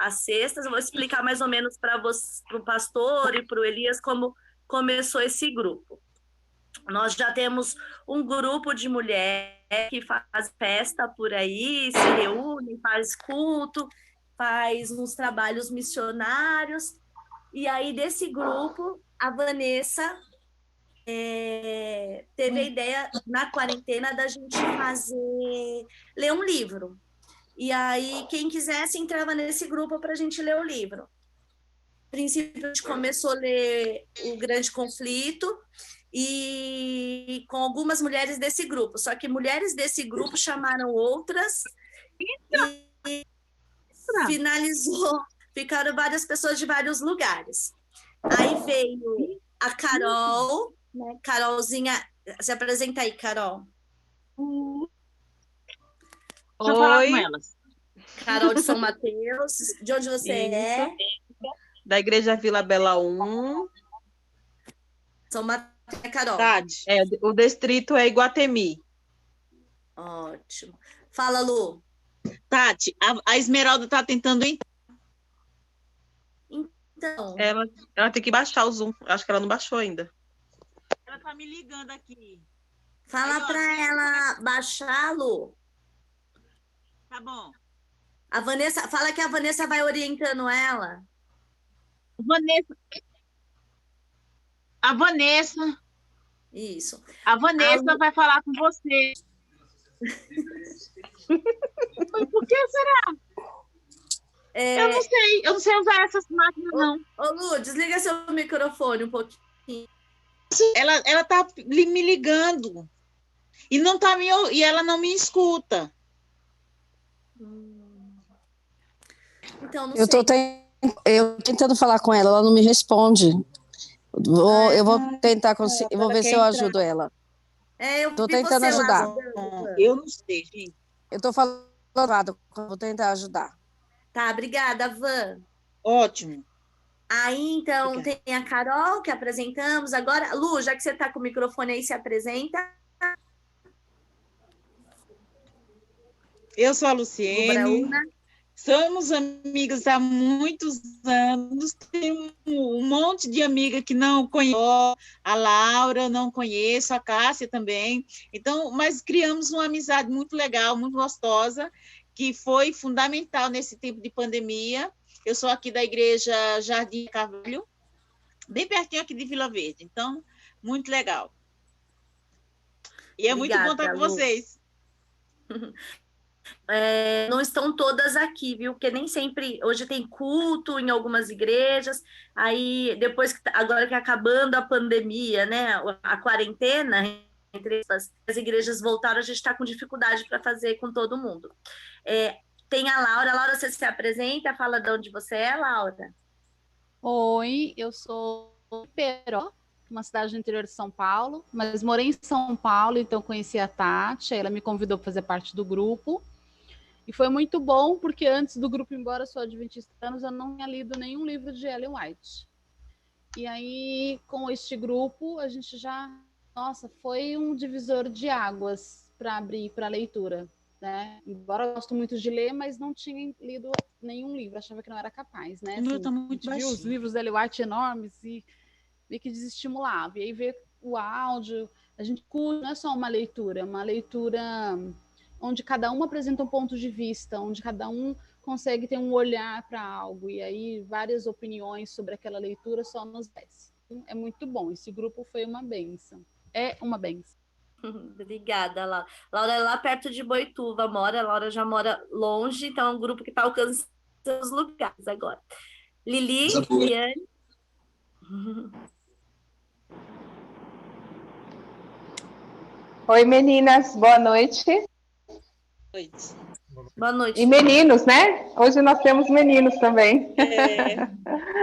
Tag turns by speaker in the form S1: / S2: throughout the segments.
S1: às sextas. Eu vou explicar mais ou menos para o pastor e para o Elias como começou esse grupo. Nós já temos um grupo de mulheres que faz festa por aí, se reúne, faz culto, faz uns trabalhos missionários. E aí, desse grupo, a Vanessa teve a ideia, na quarentena, da gente ler um livro. E aí, quem quisesse entrava nesse grupo para a gente ler o livro. A princípio, a gente começou a ler O Grande Conflito, e com algumas mulheres desse grupo. Só que mulheres desse grupo chamaram outras e finalizou. Ficaram várias pessoas de vários lugares. Aí veio a Carol, né? Carolzinha, se apresenta aí, Carol.
S2: Deixa eu falar com elas.
S1: Carol de São Mateus. De onde você é?
S3: Da Igreja Vila Bela 1.
S1: São Mateus, Carol.
S3: Tati, o distrito é Iguatemi.
S1: Ótimo. Fala, Lu.
S3: Tati, a Esmeralda está tentando entrar.
S1: Então.
S3: Ela tem que baixar o Zoom. Acho que ela não baixou ainda. Ela está me ligando aqui.
S1: Fala para ela baixar, Lu.
S3: Tá bom.
S1: A Vanessa, fala que a Vanessa vai orientando ela.
S2: A Vanessa.
S1: Isso.
S2: A Vanessa vai falar com você. Por que será? Eu não sei usar essas máquinas, não.
S1: Ô, Lu, desliga seu microfone um pouquinho.
S3: Ela tá me ligando. E, e ela não me escuta.
S1: Então, não
S4: sei. Eu tentando falar com ela, ela não me responde. Eu vou tentar conseguir, eu vou ver se eu ajudo ela.
S1: Estou
S4: tentando ajudar.
S3: Eu não sei, gente.
S4: Eu estou falando, vou tentar ajudar.
S1: Tá, obrigada, Van.
S3: Ótimo.
S1: Aí, então, tem a Carol, que apresentamos agora. Lu, já que você está com o microfone aí, se apresenta.
S3: Eu sou a Luciene. Somos amigas há muitos anos. Tem um monte de amiga que não conheço. A Laura não conheço, a Cássia também. Então, mas criamos uma amizade muito legal, muito gostosa, que foi fundamental nesse tempo de pandemia. Eu sou aqui da Igreja Jardim Carvalho, bem pertinho aqui de Vila Verde. Então, muito legal. E é muito bom estar com vocês.
S1: Não estão todas aqui, viu? Porque nem sempre, hoje tem culto em algumas igrejas, aí depois, agora que acabando a pandemia, né, a quarentena, entre as igrejas voltaram, a gente está com dificuldade para fazer com todo mundo. Tem a Laura. Laura, você se apresenta, fala de onde você é, Laura?
S5: Oi, eu sou de Peró, uma cidade do interior de São Paulo, mas morei em São Paulo, então conheci a Tati, ela me convidou para fazer parte do grupo. E foi muito bom, porque antes do grupo, embora eu sou adventista há anos, eu não tinha lido nenhum livro de Ellen White. E aí, com este grupo, a gente já... Nossa, foi um divisor de águas para abrir para a leitura, né? Embora eu gosto muito de ler, mas não tinha lido nenhum livro, achava que não era capaz, né?
S3: Assim, tá muito
S5: a gente viu os livros da Ellen White enormes e meio que desestimulava. E aí veio o áudio, a gente curte, não é só uma leitura onde cada um apresenta um ponto de vista, onde cada um consegue ter um olhar para algo, e aí várias opiniões sobre aquela leitura só nos desce. É muito bom, esse grupo foi uma bênção. É uma bênção.
S1: Obrigada, Laura. Laura é lá perto de Boituva, a Laura já mora longe, então é um grupo que está alcançando os lugares agora. Liliane.
S6: Oi, meninas, boa noite.
S1: Boa noite.
S6: E meninos, né? Hoje nós temos meninos também.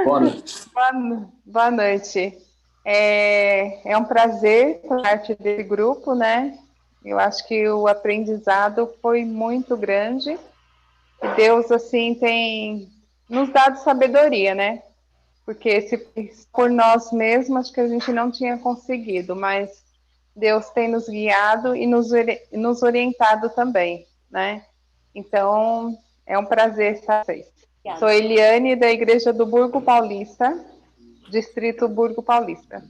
S7: Boa noite.
S6: Boa noite. É um prazer ser parte desse grupo, né? Eu acho que o aprendizado foi muito grande. E Deus, assim, tem nos dado sabedoria, né? Porque se por nós mesmos, acho que a gente não tinha conseguido, mas Deus tem nos guiado e nos orientado também, né? Então, é um prazer estar com vocês. Sou Eliane, da Igreja do Burgo Paulista, Distrito Burgo Paulista.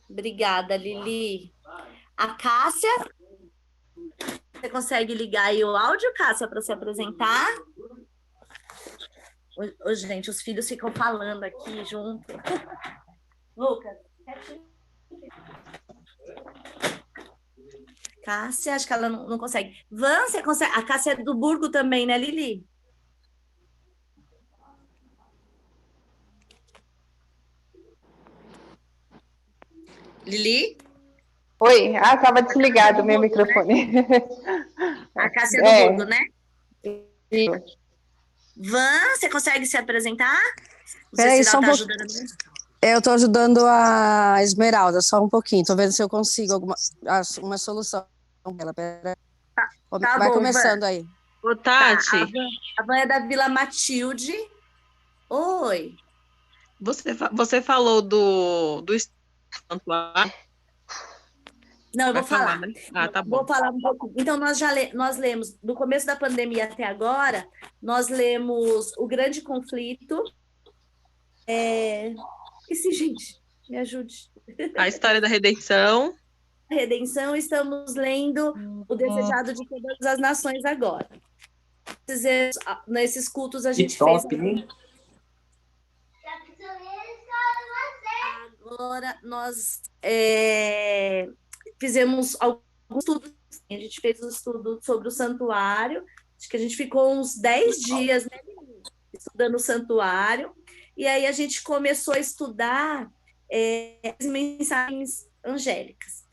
S1: Obrigada, Lili. A Cássia, você consegue ligar aí o áudio, Cássia, para se apresentar? Ô, gente, os filhos ficam falando aqui junto. Lucas. Cássia, acho que ela não consegue. Van, você consegue? A Cássia é do Burgo também, né, Lili? Lili?
S6: Oi, estava desligado o meu microfone.
S1: A Cássia é do Burgo, né? Van, você consegue se apresentar?
S4: Peraí, só um pouco. Eu estou ajudando a Esmeralda, só um pouquinho. Estou vendo se eu consigo uma solução com ela.
S1: Tá
S4: vai
S1: bom,
S4: começando
S1: Van.
S4: aí.
S2: Ô, Tati.
S1: Tá, a Van é da Vila Matilde. Oi.
S2: Você falou do santuário?
S1: Não, eu vou falar.
S2: Né? Tá bom.
S1: Vou falar um pouco. Então, nós lemos, do começo da pandemia até agora, nós lemos O Grande Conflito. Esqueci, gente, me ajude.
S2: A História da Redenção.
S1: A Redenção, estamos lendo O Desejado de Todas as Nações agora. Nesses cultos a gente fez... Agora, nós fizemos alguns estudos. A gente fez um estudo sobre o santuário. Acho que a gente ficou uns 10 dias, né, estudando o santuário. E aí a gente começou a estudar as mensagens angélicas.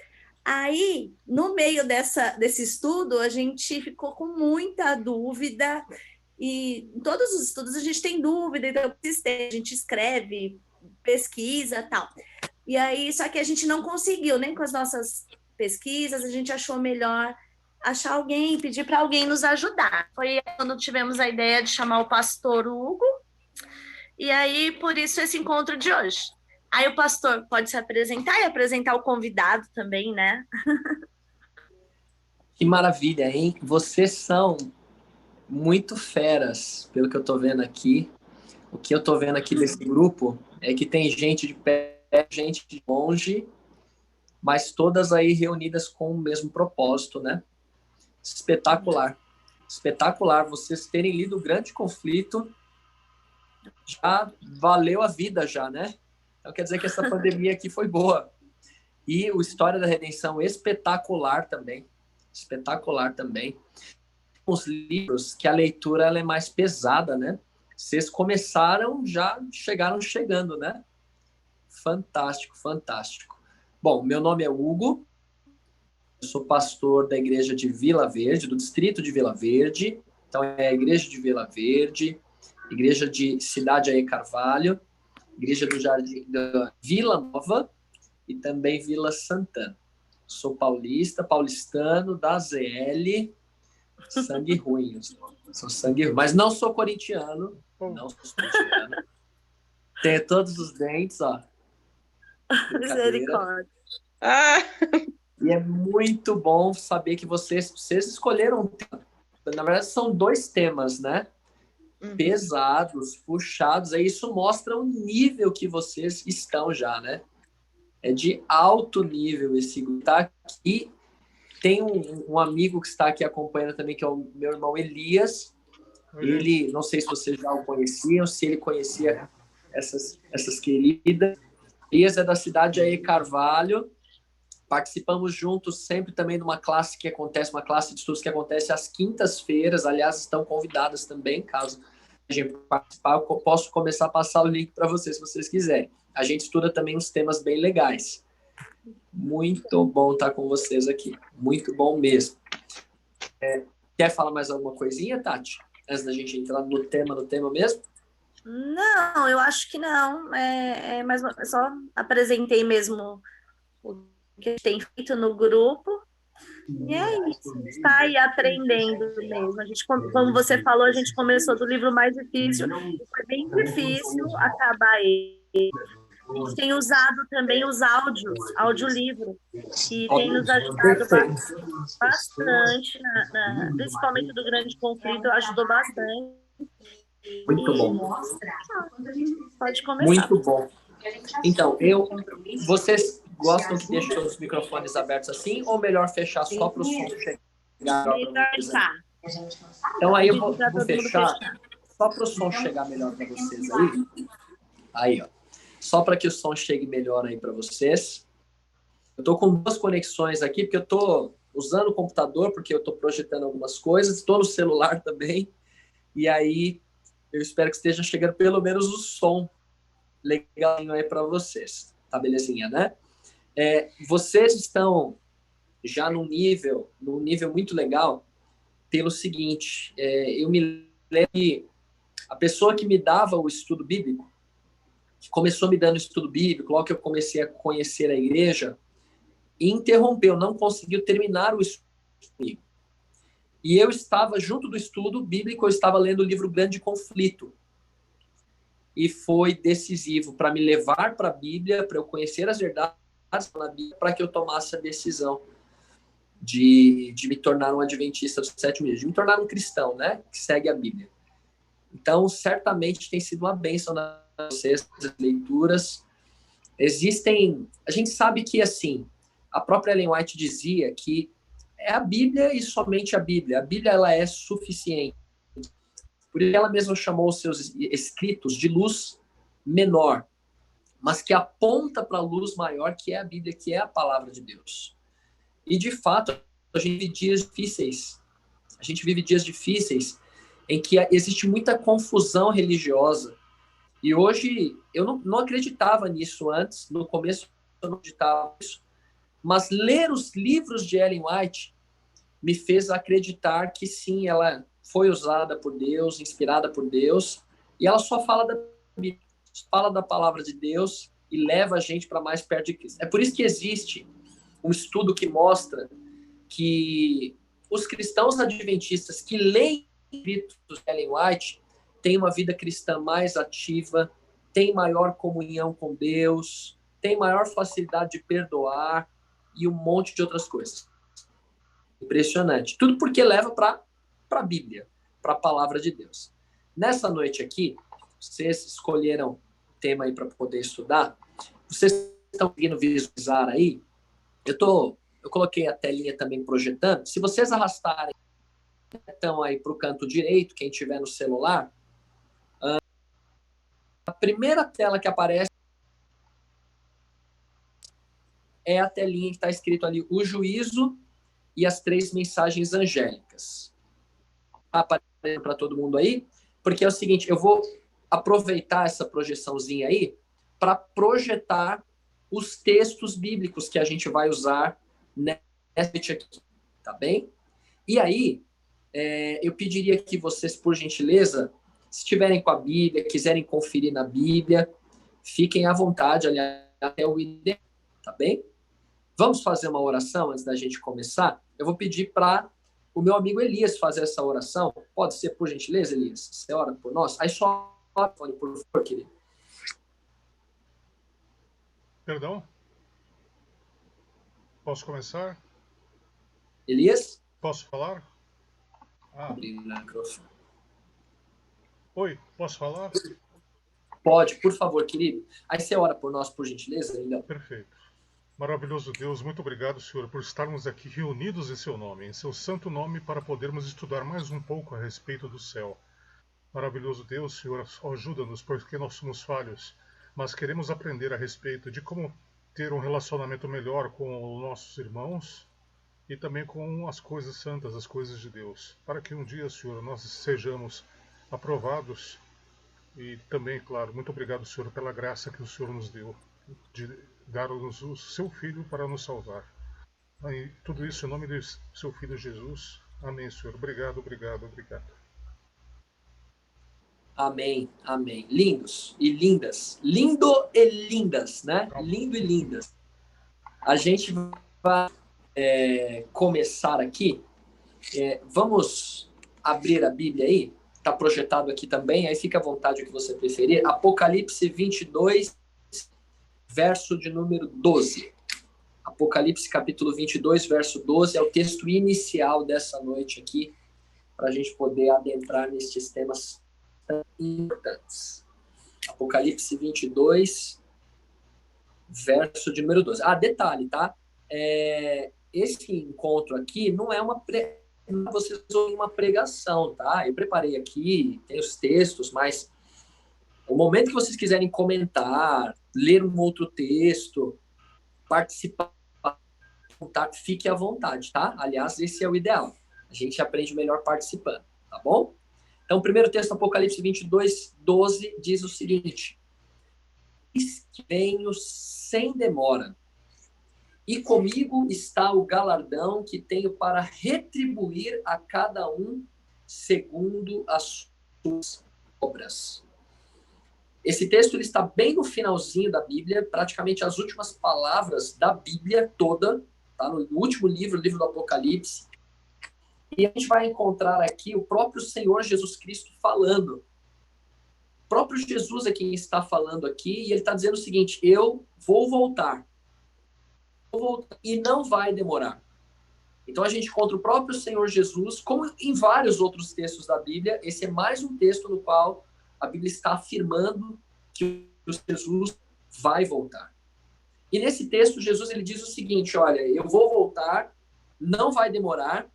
S1: Aí, no meio desse estudo, a gente ficou com muita dúvida. E em todos os estudos a gente tem dúvida, então a gente escreve, pesquisa, tal. E aí, só que a gente não conseguiu, nem com as nossas pesquisas, a gente achou melhor achar alguém, pedir para alguém nos ajudar. Foi quando tivemos a ideia de chamar o pastor Hugo, e aí, por isso, esse encontro de hoje. Aí o pastor pode se apresentar e apresentar o convidado também, né?
S7: Que maravilha, hein? Vocês são muito feras, pelo que eu estou vendo aqui. O que eu estou vendo aqui desse grupo é que tem gente de pé, gente de longe, mas todas aí reunidas com o mesmo propósito, né? Espetacular. Espetacular. Vocês terem lido O Grande Conflito já valeu a vida já, né? Então quer dizer que essa pandemia aqui foi boa. E o História da Redenção, espetacular também. Espetacular também. Os livros que a leitura ela é mais pesada, né? Vocês começaram, já chegaram chegando, né? Fantástico, fantástico. Bom, meu nome é Hugo, eu sou pastor da igreja de Vila Verde, do distrito de Vila Verde. Então é a igreja de Vila Verde, igreja de Cidade Aê Carvalho, igreja do Jardim da Vila Nova e também Vila Santana. Sou paulistano, da ZL, sangue ruim. Sou sangue ruim, mas não sou corintiano. Não sou corintiano. Tenho todos os dentes, ó.
S1: Misericórdia.
S7: E é muito bom saber que vocês escolheram um tema. Na verdade, são 2 temas, né? Pesados, puxados. Aí isso mostra o nível que vocês estão já, né? É de alto nível esse grupo. Tá aqui. Tem um amigo que está aqui acompanhando também, que é o meu irmão Elias. Ele, não sei se vocês já o conheciam, se ele conhecia essas queridas. Elias é da cidade de Aê Carvalho. Participamos juntos sempre também de uma classe uma classe de estudos que acontece às quintas-feiras. Aliás, estão convidadas também, caso a gente participar, eu posso começar a passar o link para vocês, se vocês quiserem. A gente estuda também uns temas bem legais. Muito bom estar com vocês aqui. Muito bom mesmo. Quer falar mais alguma coisinha, Tati? Antes da gente entrar no tema mesmo?
S1: Não, eu acho que não. Mas só apresentei mesmo o que a gente tem feito no grupo. E é isso, está aí aprendendo mesmo. A gente, como você falou, a gente começou do livro mais difícil. Foi bem difícil acabar ele. A gente tem usado também os audiolivro, que tem nos ajudado bastante, principalmente do Grande Conflito, ajudou bastante.
S7: Muito bom.
S1: Pode começar.
S7: Muito bom. Então, vocês gostam que deixe todos os microfones abertos assim, ou melhor fechar só para o som chegar?
S1: Melhor tá.
S7: Então aí eu vou fechar só para o som chegar melhor para vocês aí. Aí, ó. Só para que o som chegue melhor aí para vocês. Eu tô com 2 conexões aqui, porque eu tô usando o computador, porque eu tô projetando algumas coisas, estou no celular também. E aí eu espero que esteja chegando pelo menos o som legal aí para vocês. Tá belezinha, né? Vocês estão já num nível muito legal pelo seguinte, eu me lembro que a pessoa que me dava o estudo bíblico, que começou me dando estudo bíblico, logo que eu comecei a conhecer a igreja, interrompeu, não conseguiu terminar o estudo bíblico. E eu estava, junto do estudo bíblico, eu estava lendo o livro Grande Conflito. E foi decisivo para me levar para a Bíblia, para eu conhecer as verdades na Bíblia, para que eu tomasse a decisão de me tornar um adventista do 7º dia, de me tornar um cristão, né, que segue a Bíblia. Então, certamente tem sido uma bênção nas vocês, as leituras. A gente sabe que, assim, a própria Ellen White dizia que é a Bíblia e somente a Bíblia. A Bíblia, ela é suficiente. Por isso ela mesma chamou os seus escritos de luz menor, mas que aponta para a luz maior, que é a Bíblia, que é a palavra de Deus. E, de fato, a gente vive dias difíceis. A gente vive dias difíceis em que existe muita confusão religiosa. E hoje, eu não acreditava nisso antes, no começo eu não acreditava nisso, mas ler os livros de Ellen White me fez acreditar que sim, ela foi usada por Deus, inspirada por Deus, e ela só fala da Bíblia, fala da palavra de Deus e leva a gente para mais perto de Cristo. É por isso que existe um estudo que mostra que os cristãos adventistas que leem escritos de Ellen White têm uma vida cristã mais ativa, têm maior comunhão com Deus, têm maior facilidade de perdoar e um monte de outras coisas. Impressionante. Tudo porque leva para a Bíblia, para a palavra de Deus. Nessa noite aqui, vocês escolheram o tema aí para poder estudar. Vocês estão conseguindo visualizar aí? Eu coloquei a telinha também projetando. Se vocês arrastarem então aí para o canto direito, quem tiver no celular, a primeira tela que aparece é a telinha que está escrito ali, o juízo e as 3 mensagens angélicas. Está aparecendo para todo mundo aí? Porque é o seguinte, eu vou aproveitar essa projeçãozinha aí para projetar os textos bíblicos que a gente vai usar nessa noite aqui, tá bem? E aí, eu pediria que vocês, por gentileza, se estiverem com a Bíblia, quiserem conferir na Bíblia, fiquem à vontade, aliás, até o ID, tá bem? Vamos fazer uma oração antes da gente começar? Eu vou pedir para o meu amigo Elias fazer essa oração. Pode ser, por gentileza, Elias? Você ora por nós? Aí só ora, por favor, querido.
S8: Perdão? Posso começar?
S7: Elias?
S8: Posso falar?
S7: Abrindo o microfone.
S8: Oi, posso falar?
S7: Pode, por favor, querido. Aí você ora por nós, por gentileza, ainda.
S8: Perfeito. Maravilhoso Deus, muito obrigado, Senhor, por estarmos aqui reunidos em seu nome, em seu santo nome, para podermos estudar mais um pouco a respeito do céu. Maravilhoso Deus, Senhor, ajuda-nos, porque nós somos falhos, mas queremos aprender a respeito de como ter um relacionamento melhor com os nossos irmãos e também com as coisas santas, as coisas de Deus, para que um dia, Senhor, nós sejamos aprovados. E também, claro, muito obrigado, Senhor, pela graça que o Senhor nos deu de dar-nos o seu Filho para nos salvar. E tudo isso em nome do seu Filho Jesus. Amém, Senhor. Obrigado, obrigado, obrigado.
S7: Amém, amém. Lindos e lindas. Lindo e lindas, né? Lindo e lindas. A gente vai começar aqui. Vamos abrir a Bíblia aí. Está projetado aqui também. Aí fica à vontade o que você preferir. Apocalipse 22, verso de número 12. Apocalipse capítulo 22, verso 12. É o texto inicial dessa noite aqui, para a gente poder adentrar nestes temas importantes. Apocalipse 22, verso de número 12. Detalhe, tá? Esse encontro aqui não é vocês ouvem uma pregação, tá? Eu preparei aqui, tem os textos, mas o momento que vocês quiserem comentar, ler um outro texto, participar, fique à vontade, tá? Aliás, esse é o ideal. A gente aprende melhor participando, tá bom? Então, o primeiro texto, Apocalipse 22, 12, diz o seguinte: eis que venho sem demora, e comigo está o galardão que tenho para retribuir a cada um segundo as suas obras. Esse texto ele está bem no finalzinho da Bíblia, praticamente as últimas palavras da Bíblia toda, tá? No último livro, o livro do Apocalipse. E a gente vai encontrar aqui o próprio Senhor Jesus Cristo falando. O próprio Jesus é quem está falando aqui, e ele está dizendo o seguinte: eu vou voltar. E não vai demorar. Então a gente encontra o próprio Senhor Jesus, como em vários outros textos da Bíblia. Esse é mais um texto no qual a Bíblia está afirmando que o Jesus vai voltar. E nesse texto, Jesus ele diz o seguinte: olha, eu vou voltar, não vai demorar,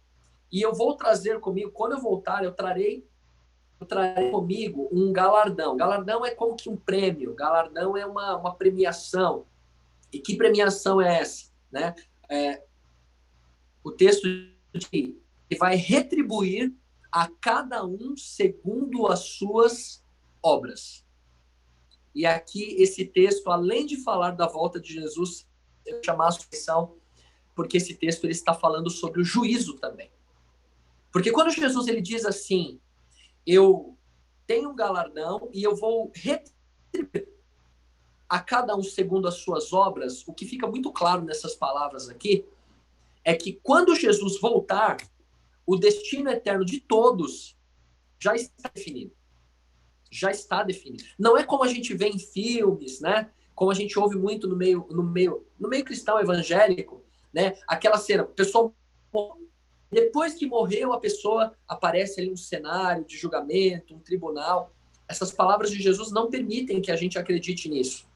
S7: e eu vou trazer comigo, quando eu voltar, eu trarei comigo um galardão. Galardão é como que um prêmio, galardão é uma premiação. E que premiação é essa? Né? O texto diz que vai retribuir a cada um segundo as suas obras. E aqui esse texto, além de falar da volta de Jesus, eu chamar a atenção, porque esse texto ele está falando sobre o juízo também. Porque quando Jesus ele diz assim: eu tenho um galardão e eu vou retribuir a cada um segundo as suas obras, o que fica muito claro nessas palavras aqui é que quando Jesus voltar, o destino eterno de todos já está definido. Já está definido. Não é como a gente vê em filmes, né? Como a gente ouve muito no meio cristão evangélico, né? Aquela cena, a pessoa, depois que morreu, a pessoa aparece ali um cenário de julgamento, um tribunal. Essas palavras de Jesus não permitem que a gente acredite nisso.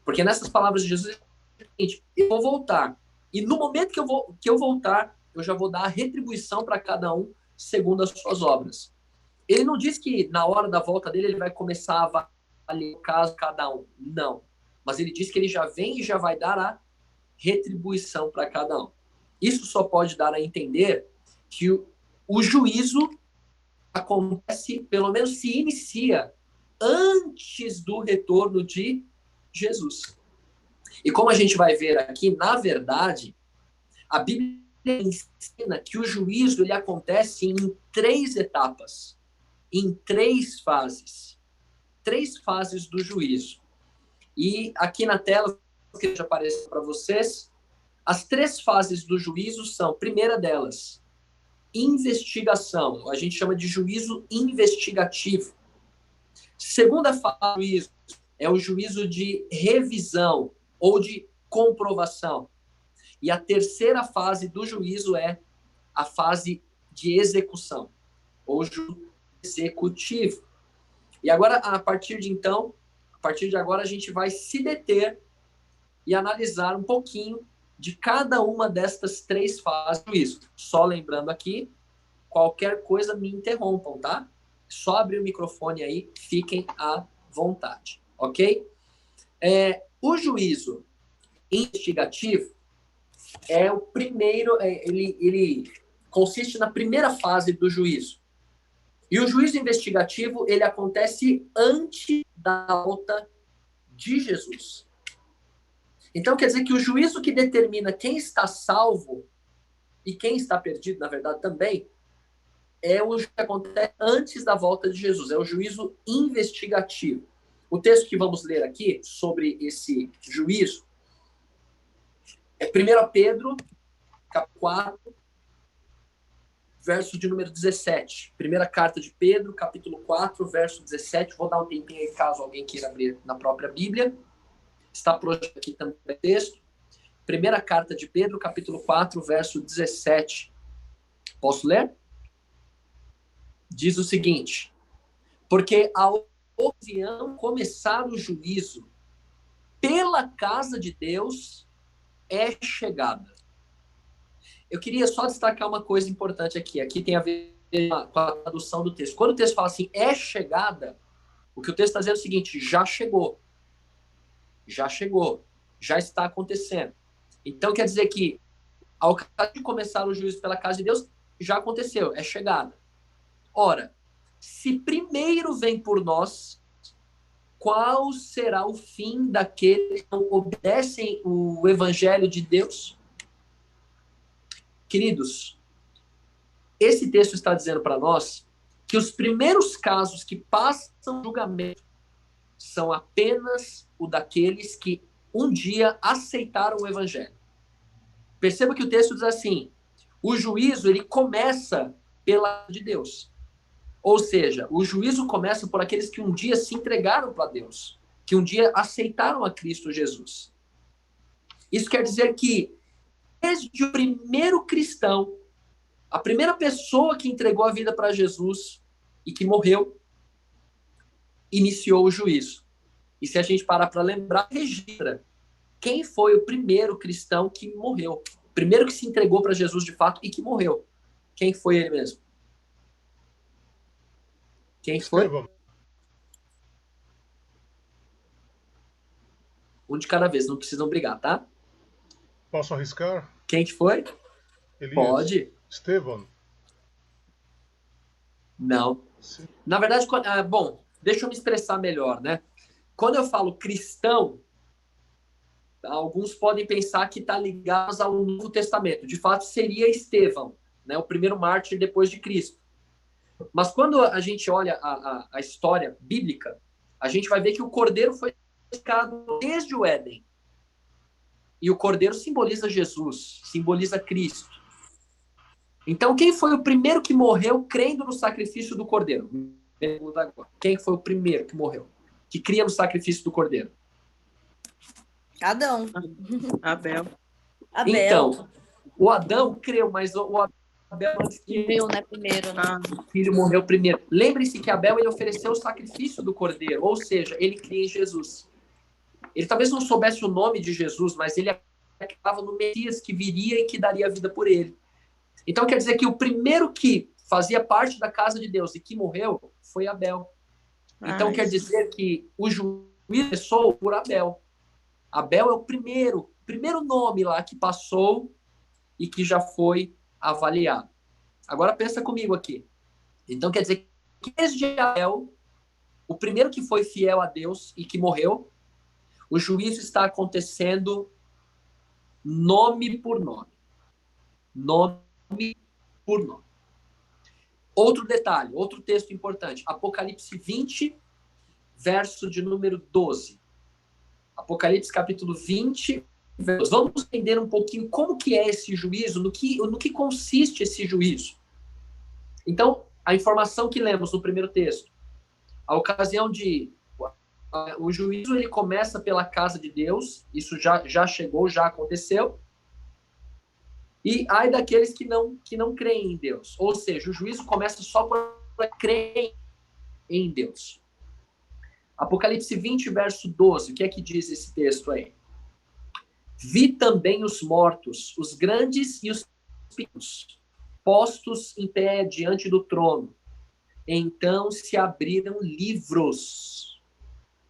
S7: Porque nessas palavras de Jesus é o seguinte: eu vou voltar. E no momento que eu voltar, eu já vou dar a retribuição para cada um segundo as suas obras. Ele não diz que na hora da volta dele ele vai começar a avaliar o caso de cada um. Não. Mas ele diz que ele já vem e já vai dar a retribuição para cada um. Isso só pode dar a entender que o juízo acontece, pelo menos se inicia, antes do retorno de Jesus. E como a gente vai ver aqui, na verdade, a Bíblia ensina que o juízo ele acontece em 3 etapas, em 3 fases. 3 fases do juízo. E aqui na tela, que já apareceu para vocês, as 3 fases do juízo são, primeira delas, investigação. A gente chama de juízo investigativo. Segunda fase do juízo é o juízo de revisão ou de comprovação. E a terceira fase do juízo é a fase de execução, ou juízo executivo. E agora, a partir de agora, a gente vai se deter e analisar um pouquinho de cada uma destas 3 fases do juízo. Só lembrando aqui, qualquer coisa me interrompam, tá? Só abrir o microfone aí, fiquem à vontade, ok? O juízo investigativo é o primeiro, ele consiste na primeira fase do juízo. E o juízo investigativo, ele acontece antes da volta de Jesus. Então, quer dizer que o juízo que determina quem está salvo e quem está perdido, na verdade, também, é o que acontece antes da volta de Jesus. É o juízo investigativo. O texto que vamos ler aqui sobre esse juízo é 1 Pedro, capítulo 4, verso de número 17. Primeira carta de Pedro, capítulo 4, verso 17. Vou dar um tempinho aí, caso alguém queira abrir na própria Bíblia. Está projetado aqui também o texto. Primeira carta de Pedro, capítulo 4, verso 17. Posso ler? Diz o seguinte: Porque a ocasião começar o juízo pela casa de Deus é chegada. Eu queria só destacar uma coisa importante aqui. Aqui tem a ver com a tradução do texto. Quando o texto fala assim, é chegada, o que o texto está dizendo é o seguinte, já chegou. Já chegou. Já está acontecendo. Então, quer dizer que, ao caso de começar o juízo pela casa de Deus, já aconteceu, é chegada. Ora, se primeiro vem por nós, qual será o fim daqueles que não obedecem o evangelho de Deus? Queridos, esse texto está dizendo para nós que os primeiros casos que passam julgamento são apenas o daqueles que um dia aceitaram o evangelho. Perceba que o texto diz assim, o juízo ele começa pela de Deus. Ou seja, o juízo começa por aqueles que um dia se entregaram para Deus, que um dia aceitaram a Cristo Jesus. Isso quer dizer que desde o primeiro cristão, a primeira pessoa que entregou a vida para Jesus e que morreu, iniciou o juízo. E se a gente parar para lembrar, registra quem foi o primeiro cristão que morreu. O primeiro que se entregou para Jesus de fato e que morreu. Quem foi ele mesmo? Quem foi?
S8: Estevão.
S7: Um de cada vez, não precisam brigar, tá?
S8: Posso arriscar?
S7: Quem que foi?
S8: Elias.
S7: Pode.
S8: Estevão.
S7: Não.
S8: Sim.
S7: Na verdade, bom, deixa eu me expressar melhor, né? Quando eu falo cristão, alguns podem pensar que está ligado ao Novo Testamento. De fato, seria Estevão, né? O primeiro mártir depois de Cristo. Mas quando a gente olha a história bíblica, a gente vai ver que o cordeiro foi criado desde o Éden. E o cordeiro simboliza Jesus, simboliza Cristo. Então, quem foi o primeiro que morreu crendo no sacrifício do cordeiro? Pergunta agora. Quem foi o primeiro que morreu? Que cria no sacrifício do cordeiro?
S1: Adão.
S2: Abel.
S7: Então, o Adão creu, mas o Abel
S1: morreu, né, primeiro, né?
S7: O filho morreu primeiro. Lembre-se que Abel ele ofereceu o sacrifício do cordeiro, ou seja, ele cria em Jesus. Ele talvez não soubesse o nome de Jesus, mas ele acreditava no Messias que viria e que daria a vida por ele. Então quer dizer que o primeiro que fazia parte da casa de Deus e que morreu foi Abel. Então quer dizer que o juízo começou por Abel. Abel é o primeiro nome lá que passou e que já foi avaliado. Agora pensa comigo aqui. Então quer dizer que desde Abel, o primeiro que foi fiel a Deus e que morreu, o juízo está acontecendo nome por nome. Nome por nome. Outro detalhe, outro texto importante. Apocalipse 20, verso de número 12. Apocalipse capítulo 20, vamos entender um pouquinho como que é esse juízo, no que consiste esse juízo. Então, a informação que lemos no primeiro texto, a ocasião de o juízo ele começa pela casa de Deus, isso já chegou, já aconteceu. E ai daqueles que não creem em Deus. Ou seja, o juízo começa só por crer em Deus. Apocalipse 20, verso 12, o que é que diz esse texto aí? Vi também os mortos, os grandes e os pequenos, postos em pé diante do trono. Então se abriram livros.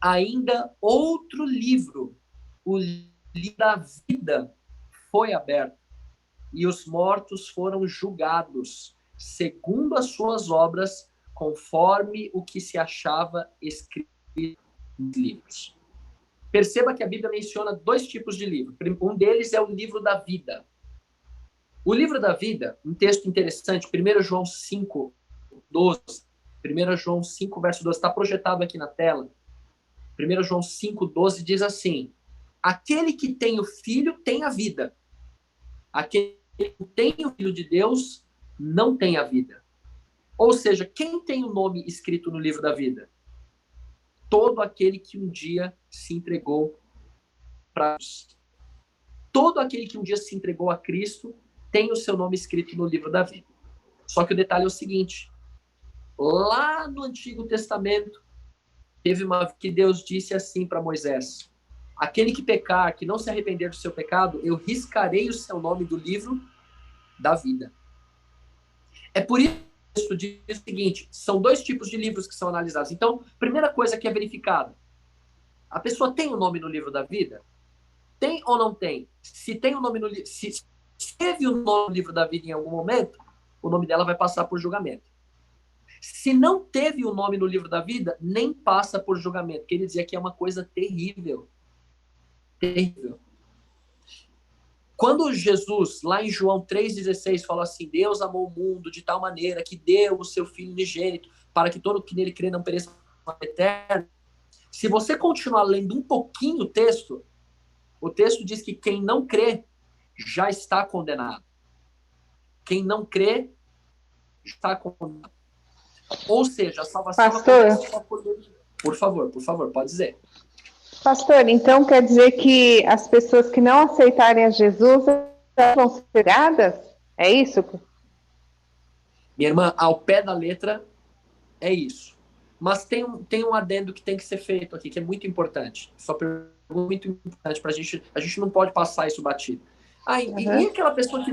S7: Ainda outro livro, o livro da vida, foi aberto. E os mortos foram julgados, segundo as suas obras, conforme o que se achava escrito nos livros. Perceba que a Bíblia menciona 2 tipos de livro. Um deles é o livro da vida. O livro da vida, um texto interessante, 1 João 5, 12. 1 João 5, verso 12, está projetado aqui na tela. 1 João 5, 12 diz assim: aquele que tem o Filho tem a vida. Aquele que tem o Filho de Deus não tem a vida. Ou seja, quem tem o nome escrito no livro da vida? Todo aquele que um dia se entregou para Deus. Todo aquele que um dia se entregou a Cristo tem o seu nome escrito no livro da vida. Só que o detalhe é o seguinte: Lá no Antigo Testamento, teve uma que Deus disse assim para Moisés: aquele que pecar, que não se arrepender do seu pecado, eu riscarei o seu nome do livro da vida. É por isso que diz o seguinte: são 2 tipos de livros que são analisados. Então, primeira coisa que é verificada: a pessoa tem o nome no livro da vida? Tem ou não tem? Se tem o nome no livro, se teve o nome no livro da vida em algum momento, o nome dela vai passar por julgamento. Se não teve o nome no livro da vida, nem passa por julgamento. Quer dizer que é uma coisa terrível. Terrível. Quando Jesus, lá em João 3,16, falou assim: Deus amou o mundo de tal maneira que deu o seu Filho unigênito para que todo que nele crê não pereça eterno. Se você continuar lendo um pouquinho o texto diz que quem não crê já está condenado. Quem não crê está condenado. Ou seja, a salvação...
S6: Pastor,
S7: por favor, pode dizer.
S6: Pastor, então quer dizer que as pessoas que não aceitarem a Jesus vão ser pegadas? É isso?
S7: Minha irmã, ao pé da letra, é isso. Mas tem um adendo que tem que ser feito aqui, que é muito importante. Só muito importante para a gente não pode passar isso batido. E aquela pessoa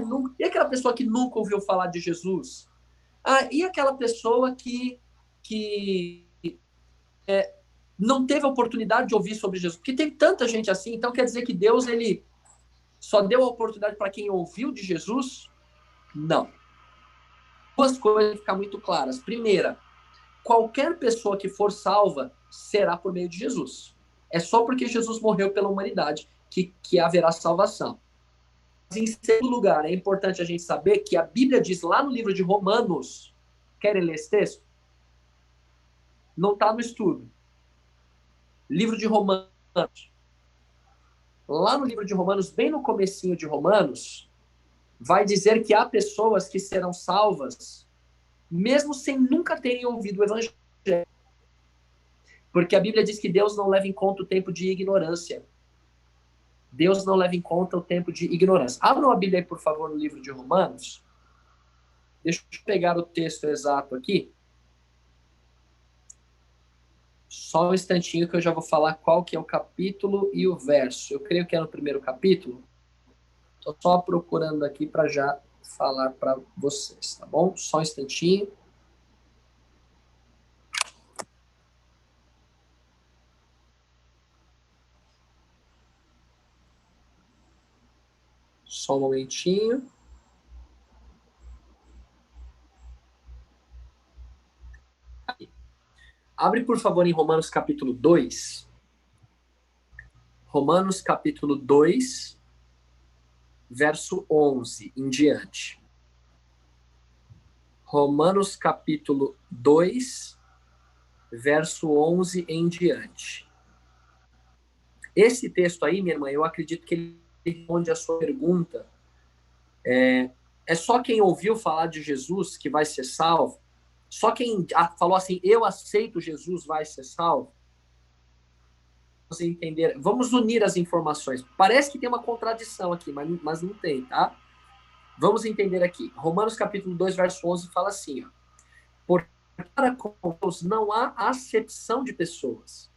S7: que nunca ouviu falar de Jesus? E aquela pessoa que não teve a oportunidade de ouvir sobre Jesus? Porque tem tanta gente assim, então quer dizer que Deus ele só deu a oportunidade para quem ouviu de Jesus? Não. 2 coisas ficar muito claras. Primeira, qualquer pessoa que for salva será por meio de Jesus. É só porque Jesus morreu pela humanidade que haverá salvação. Em segundo lugar, é importante a gente saber que a Bíblia diz lá no livro de Romanos, querem ler esse texto? Não está no estudo. Livro de Romanos. Lá no livro de Romanos, bem no comecinho de Romanos, vai dizer que há pessoas que serão salvas, mesmo sem nunca terem ouvido o Evangelho. Porque a Bíblia diz que Deus não leva em conta o tempo de ignorância. Deus não leva em conta o tempo de ignorância. Abra a Bíblia aí, por favor, no livro de Romanos. Deixa eu pegar o texto exato aqui. Só um instantinho que eu já vou falar qual que é o capítulo e o verso. Eu creio que é no primeiro capítulo. Estou só procurando aqui para já falar para vocês, tá bom? Só um instantinho. Só um momentinho. Abre, por favor, em Romanos capítulo 2. Romanos capítulo 2, verso 11 em diante. Romanos capítulo 2, verso 11 em diante. Esse texto aí, minha irmã, eu acredito que ele responde a sua pergunta. É só quem ouviu falar de Jesus que vai ser salvo? Só quem falou assim, eu aceito Jesus, vai ser salvo? Vamos entender, vamos unir as informações. Parece que tem uma contradição aqui, mas não tem, tá? Vamos entender aqui. Romanos capítulo 2, verso 11 fala assim, ó: porque para com Deus não há acepção de pessoas.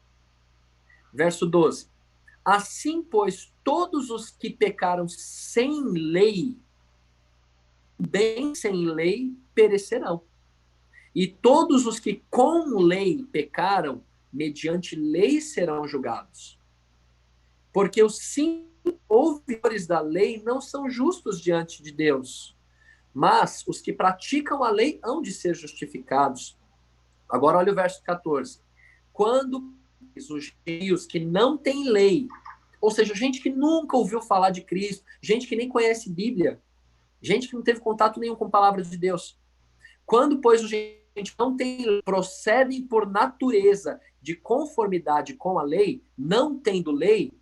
S7: Verso 12. Assim, pois, todos os que pecaram sem lei, bem sem lei, perecerão. E todos os que com lei pecaram, mediante lei serão julgados. Porque os simples ouvidores da lei não são justos diante de Deus, mas os que praticam a lei hão de ser justificados. Agora olha o verso 14. Quando os gentios que não têm lei, ou seja, gente que nunca ouviu falar de Cristo, gente que nem conhece Bíblia, gente que não teve contato nenhum com a palavra de Deus. Quando, pois, os gentios não têm lei, procedem por natureza de conformidade com a lei, não tendo lei,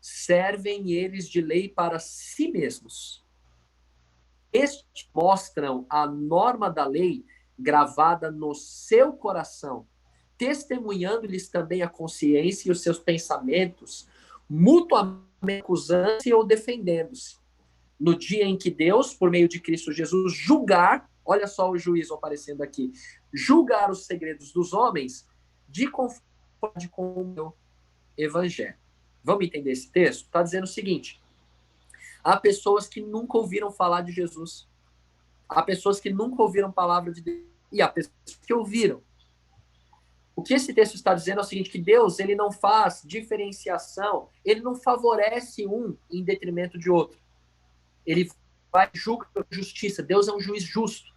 S7: servem eles de lei para si mesmos. Estes mostram a norma da lei gravada no seu coração, testemunhando-lhes também a consciência e os seus pensamentos, mutuamente acusando-se ou defendendo-se. No dia em que Deus, por meio de Cristo Jesus, julgar, olha só o juízo aparecendo aqui, julgar os segredos dos homens de conformidade com o meu evangelho. Vamos entender esse texto? Está dizendo o seguinte: há pessoas que nunca ouviram falar de Jesus. Há pessoas que nunca ouviram a palavra de Deus. E há pessoas que ouviram. O que esse texto está dizendo é o seguinte, que Deus, ele não faz diferenciação, ele não favorece um em detrimento de outro. Ele vai julgar a justiça. Deus é um juiz justo.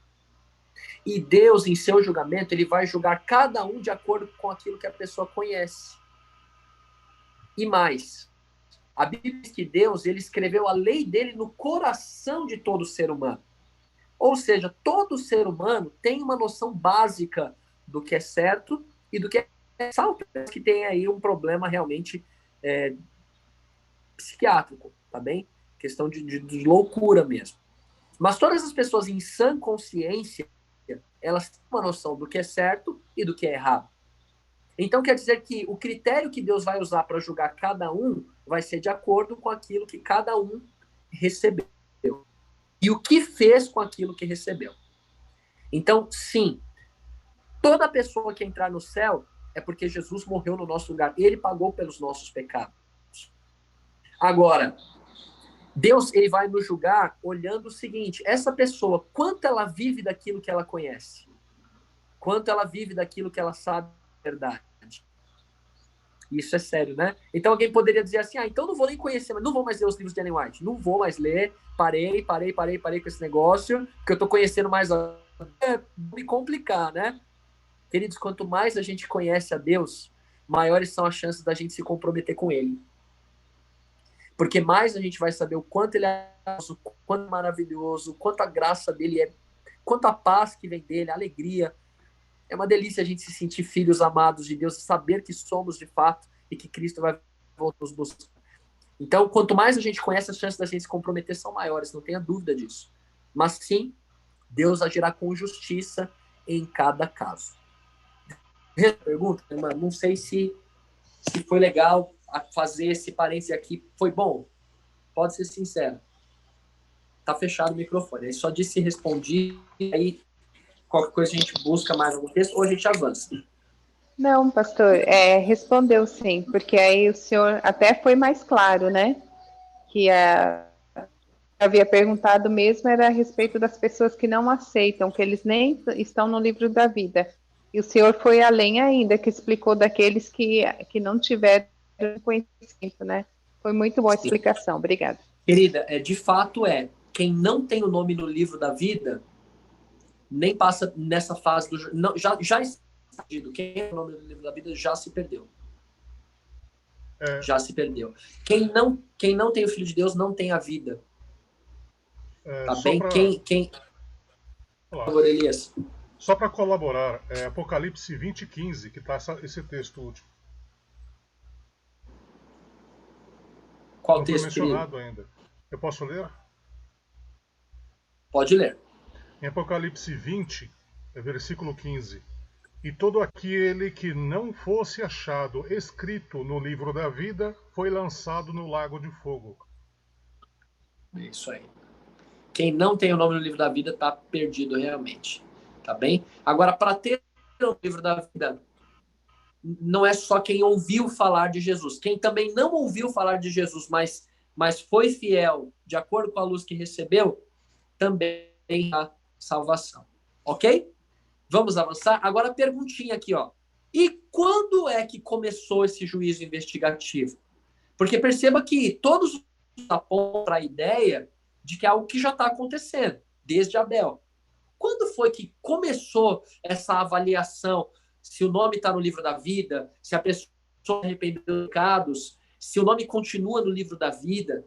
S7: E Deus, em seu julgamento, ele vai julgar cada um de acordo com aquilo que a pessoa conhece. E mais, a Bíblia diz que Deus, ele escreveu a lei dele no coração de todo ser humano. Ou seja, todo ser humano tem uma noção básica do que é certo e do que é salvo, que tem aí um problema realmente psiquiátrico, tá bem? Questão de loucura mesmo. Mas todas as pessoas em sã consciência, elas têm uma noção do que é certo e do que é errado. Então, quer dizer que o critério que Deus vai usar para julgar cada um vai ser de acordo com aquilo que cada um recebeu. E o que fez com aquilo que recebeu. Então, sim, toda pessoa que entrar no céu é porque Jesus morreu no nosso lugar. Ele pagou pelos nossos pecados. Agora, Deus, ele vai nos julgar olhando o seguinte: essa pessoa, quanto ela vive daquilo que ela conhece? Quanto ela vive daquilo que ela sabe a verdade? Isso é sério, né? Então alguém poderia dizer assim, então não vou nem conhecer, mas não vou mais ler os livros de Ellen White, não vou mais ler, parei com esse negócio, porque eu tô conhecendo mais... me complicar, né? Queridos, quanto mais a gente conhece a Deus, maiores são as chances da gente se comprometer com Ele. Porque mais a gente vai saber o quanto Ele é o quanto é maravilhoso, o quanto a graça dele é, quanto a paz que vem dele, a alegria. É uma delícia a gente se sentir filhos amados de Deus e saber que somos de fato e que Cristo vai voltar nos buscar. Então, quanto mais a gente conhece, as chances da gente se comprometer são maiores, não tenha dúvida disso. Mas sim, Deus agirá com justiça em cada caso. Pergunta, irmã, não sei se foi legal fazer esse parênteses aqui. Foi bom? Pode ser sincero. Tá fechado o microfone. Aí só disse respondi, aí qualquer coisa a gente busca mais algum texto ou a gente avança.
S6: Não, pastor, respondeu sim, porque aí o senhor até foi mais claro, né? Que havia perguntado mesmo era a respeito das pessoas que não aceitam, que eles nem estão no livro da vida. E o senhor foi além ainda, que explicou daqueles que não tiveram conhecimento, né? Foi muito boa a explicação, obrigada.
S7: Querida, de fato quem não tem o nome no livro da vida, nem passa nessa fase do... Não, já está perdido. Quem tem o nome no livro da vida já se perdeu. Já se perdeu. Quem não tem o Filho de Deus não tem a vida. Tá bem? Por favor, Elias.
S8: Só para colaborar, Apocalipse 20:15, que está esse texto último.
S7: Qual
S8: não
S7: texto?
S8: Não foi mencionado ainda. Eu posso ler?
S7: Pode ler.
S8: Em Apocalipse 20, versículo 15. E todo aquele que não fosse achado escrito no livro da vida foi lançado no lago de fogo.
S7: Isso aí. Quem não tem o nome no livro da vida está perdido realmente. Tá bem? Agora, para ter o livro da vida, não é só quem ouviu falar de Jesus. Quem também não ouviu falar de Jesus, mas foi fiel, de acordo com a luz que recebeu, também tem a salvação. Ok? Vamos avançar? Agora, perguntinha aqui, ó. E quando é que começou esse juízo investigativo? Porque perceba que todos apontam para a ideia de que é algo que já está acontecendo, desde Abel. Quando foi que começou essa avaliação? Se o nome está no livro da vida, se a pessoa se arrependeu dos pecados, se o nome continua no livro da vida.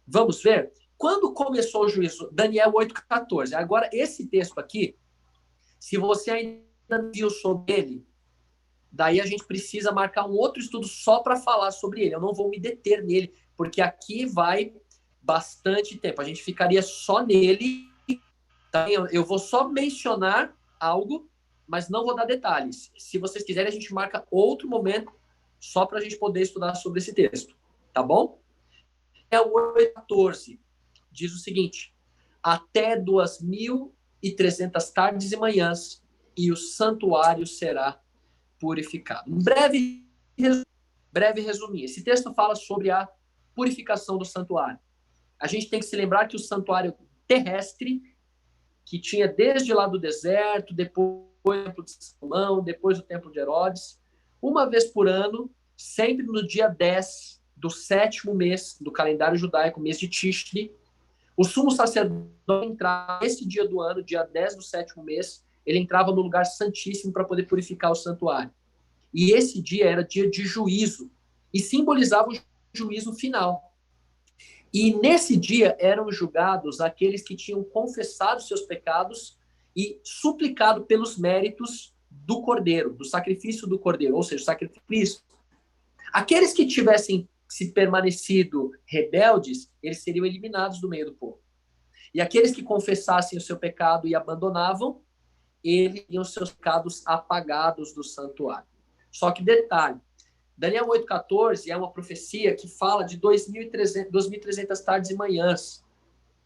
S7: Vamos ver? Quando começou o juízo? Daniel 8,14. Agora, esse texto aqui, se você ainda não viu sobre ele, daí a gente precisa marcar um outro estudo só para falar sobre ele. Eu não vou me deter nele, porque aqui vai bastante tempo. A gente ficaria só nele. Tá? Eu vou só mencionar algo, mas não vou dar detalhes. Se vocês quiserem, a gente marca outro momento só para a gente poder estudar sobre esse texto. Tá bom? É o 8,14. Diz o seguinte: até 2.300 tardes e manhãs e o santuário será purificado. Um breve resuminho. Esse texto fala sobre a purificação do santuário. A gente tem que se lembrar que o santuário terrestre, que tinha desde lá do deserto, depois o templo de Salomão, depois o templo de Herodes, uma vez por ano, sempre no dia 10 do 7º mês do calendário judaico, mês de Tishri, o sumo sacerdote entrava nesse dia do ano, dia 10 do 7º mês, ele entrava no lugar santíssimo para poder purificar o santuário. E esse dia era dia de juízo, e simbolizava o juízo final. E nesse dia eram julgados aqueles que tinham confessado seus pecados e suplicado pelos méritos do Cordeiro, do sacrifício do Cordeiro, ou seja, o sacrifício de Cristo. Aqueles que tivessem se permanecido rebeldes, eles seriam eliminados do meio do povo. E aqueles que confessassem o seu pecado e abandonavam, eles tinham seus pecados apagados do santuário. Só que detalhe, Daniel 8,14 é uma profecia que fala de 2.300 tardes e manhãs,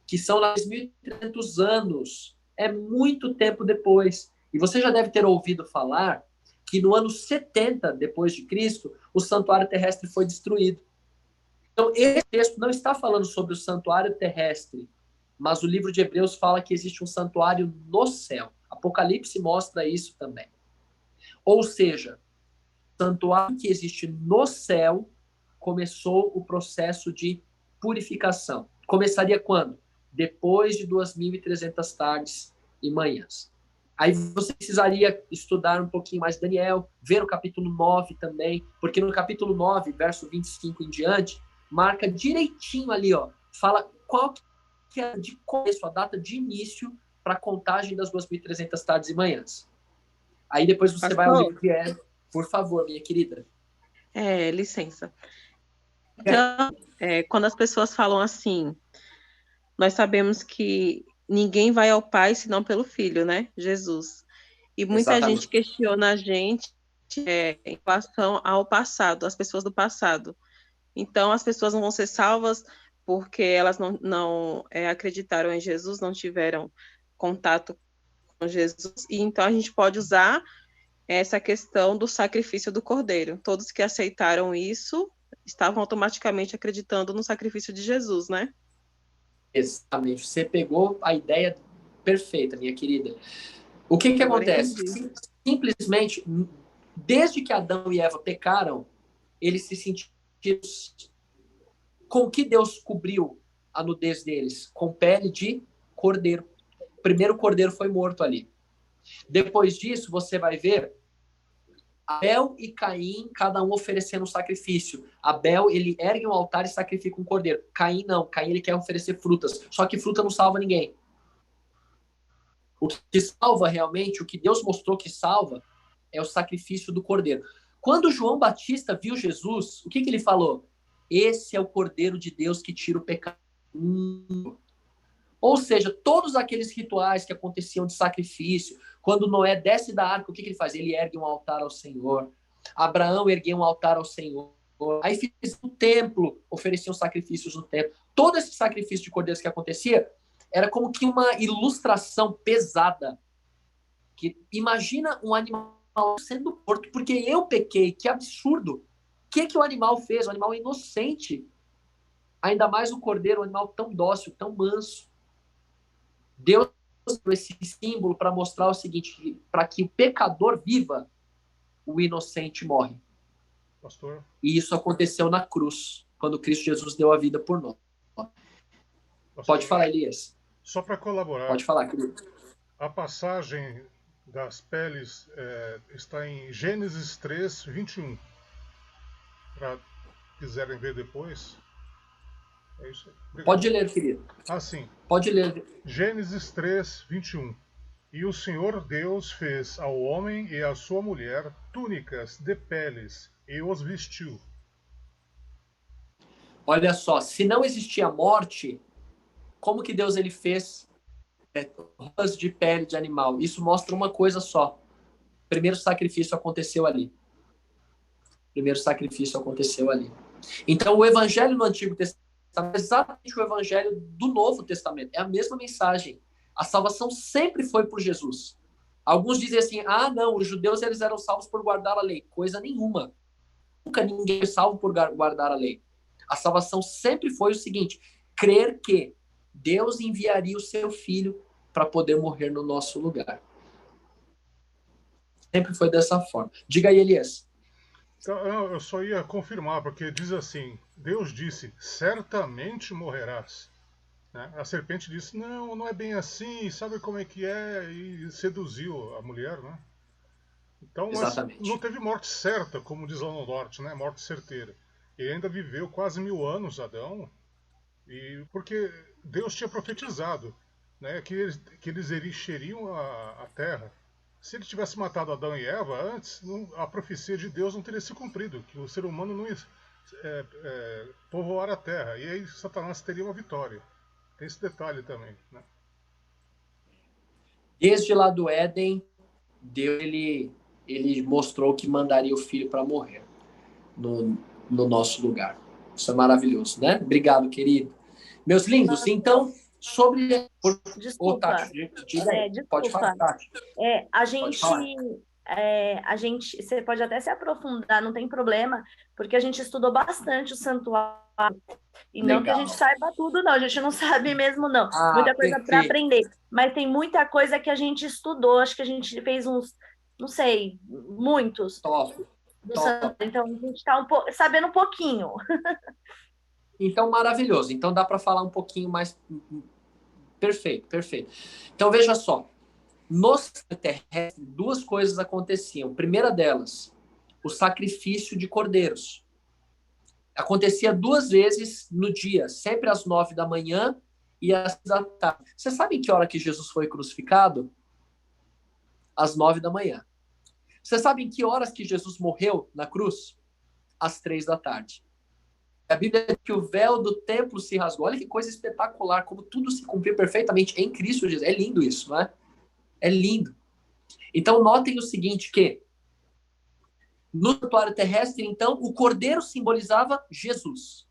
S7: que são 2.300 anos. É muito tempo depois. E você já deve ter ouvido falar que no ano 70 depois de Cristo, o santuário terrestre foi destruído. Então, esse texto não está falando sobre o santuário terrestre, mas o livro de Hebreus fala que existe um santuário no céu. Apocalipse mostra isso também. Ou seja, o santuário que existe no céu começou o processo de purificação. Começaria quando? Depois de 2.300 tardes e manhãs. Aí você precisaria estudar um pouquinho mais Daniel, ver o capítulo 9 também, porque no capítulo 9, verso 25 em diante, marca direitinho ali, ó, fala qual que é de começo, a data de início para a contagem das 2.300 tardes e manhãs. Aí depois você vai ao livro que é, por favor, minha querida.
S2: Licença. Então, quando as pessoas falam assim, nós sabemos que ninguém vai ao Pai senão pelo Filho, né? Jesus. E muita
S7: Exatamente.
S2: gente questiona a gente em relação ao passado, as pessoas do passado. Então, as pessoas não vão ser salvas porque elas não acreditaram em Jesus, não tiveram contato com Jesus. E então a gente pode usar essa questão do sacrifício do Cordeiro. Todos que aceitaram isso estavam automaticamente acreditando no sacrifício de Jesus, né?
S7: Exatamente. Você pegou a ideia perfeita, minha querida. O que acontece? Simplesmente, desde que Adão e Eva pecaram, eles se sentiram... Com que Deus cobriu a nudez deles? Com pele de cordeiro. O primeiro cordeiro foi morto ali. Depois disso, você vai ver Abel e Caim, cada um oferecendo um sacrifício. Abel, ele ergue um altar e sacrifica um cordeiro. Caim não. Caim, ele quer oferecer frutas. Só que fruta não salva ninguém. O que salva realmente, o que Deus mostrou que salva, é o sacrifício do cordeiro. Quando João Batista viu Jesus, o que ele falou? Esse é o Cordeiro de Deus que tira o pecado. Ou seja, todos aqueles rituais que aconteciam de sacrifício, quando Noé desce da arca, o que ele faz? Ele ergue um altar ao Senhor. Abraão ergueu um altar ao Senhor. Aí fez um templo, ofereciam sacrifícios no templo. Todo esse sacrifício de cordeiros que acontecia era como que uma ilustração pesada. Que imagina um animal sendo morto, porque eu pequei, que absurdo. O que o animal fez? O animal é inocente. Ainda mais o cordeiro, um animal tão dócil, tão manso. Deus deu esse símbolo para mostrar o seguinte, para que o pecador viva, o inocente morre.
S8: Pastor?
S7: E isso aconteceu na cruz, quando Cristo Jesus deu a vida por nós. Pastor, pode falar, Elias.
S8: Só para colaborar.
S7: Pode falar, querido.
S8: A passagem das peles está em Gênesis 3, 21. Para quiserem ver depois. É isso aí. Obrigado.
S7: Pode ler, querido.
S8: Sim.
S7: Pode ler.
S8: Gênesis 3, 21. E o Senhor Deus fez ao homem e à sua mulher túnicas de peles e os vestiu.
S7: Olha só, se não existia morte, como que Deus ele fez roupas de pele de animal? Isso mostra uma coisa só. O primeiro sacrifício aconteceu ali. Então, o evangelho no Antigo Testamento é exatamente o evangelho do Novo Testamento. É a mesma mensagem. A salvação sempre foi por Jesus. Alguns dizem assim, não, os judeus eles eram salvos por guardar a lei. Coisa nenhuma. Nunca ninguém foi salvo por guardar a lei. A salvação sempre foi o seguinte, crer que Deus enviaria o seu filho para poder morrer no nosso lugar. Sempre foi dessa forma. Diga aí, Elias.
S8: Eu só ia confirmar, porque diz assim, Deus disse, certamente morrerás. Né? A serpente disse, não é bem assim, sabe como é que é, e seduziu a mulher, né? Então, mas não teve morte certa, como diz lá no norte, né? Morte certeira. Ele ainda viveu quase 1000 anos, Adão, e porque Deus tinha profetizado, né, que eles encheriam a terra. Se ele tivesse matado Adão e Eva antes, a profecia de Deus não teria se cumprido, que o ser humano não ia povoar a terra, e aí Satanás teria uma vitória. Tem esse detalhe também, né?
S7: Desde lá do Éden, Deus ele mostrou que mandaria o filho para morrer no nosso lugar. Isso é maravilhoso, né? Obrigado, querido. Meus lindos, então, sobre...
S1: Desculpa.
S7: Tati, desculpa. Pode falar, Tati.
S1: A gente, você pode até se aprofundar, não tem problema, porque a gente estudou bastante o santuário. E não que a gente saiba tudo, não. A gente não sabe mesmo, não. Muita coisa para aprender. Mas tem muita coisa que a gente estudou. Acho que a gente fez uns, não sei, muitos.
S7: Top.
S1: Então, a gente está sabendo um pouquinho.
S7: Então, maravilhoso. Então, dá para falar um pouquinho mais... Perfeito. Então, veja só. No terrestre, 2 coisas aconteciam. Primeira delas, o sacrifício de cordeiros. Acontecia 2 vezes no dia, sempre às 9 da manhã e às 6 da tarde. Vocês sabem que hora que Jesus foi crucificado? Às 9 da manhã. Vocês sabem que horas que Jesus morreu na cruz? Às 3 da tarde. A Bíblia diz que o véu do templo se rasgou. Olha que coisa espetacular, como tudo se cumpriu perfeitamente em Cristo Jesus. É lindo isso, não é? É lindo. Então, notem o seguinte, que no santuário terrestre, então, o cordeiro simbolizava Jesus.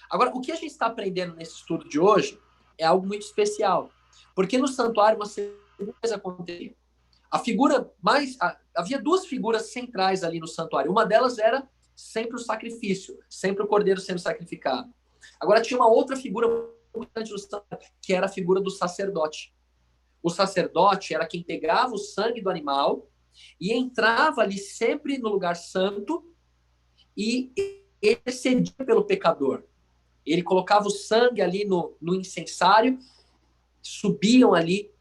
S7: Agora, o que a gente está aprendendo nesse estudo de hoje é algo muito especial. Porque no santuário, uma segunda coisa acontecia. Havia 2 figuras centrais ali no santuário. Uma delas era sempre o sacrifício, sempre o cordeiro sendo sacrificado. Agora, tinha uma outra figura muito importante no santuário, que era a figura do sacerdote. O sacerdote era quem pegava o sangue do animal e entrava ali sempre no lugar santo e intercedia pelo pecador. Ele colocava o sangue ali no incensário, subiam ali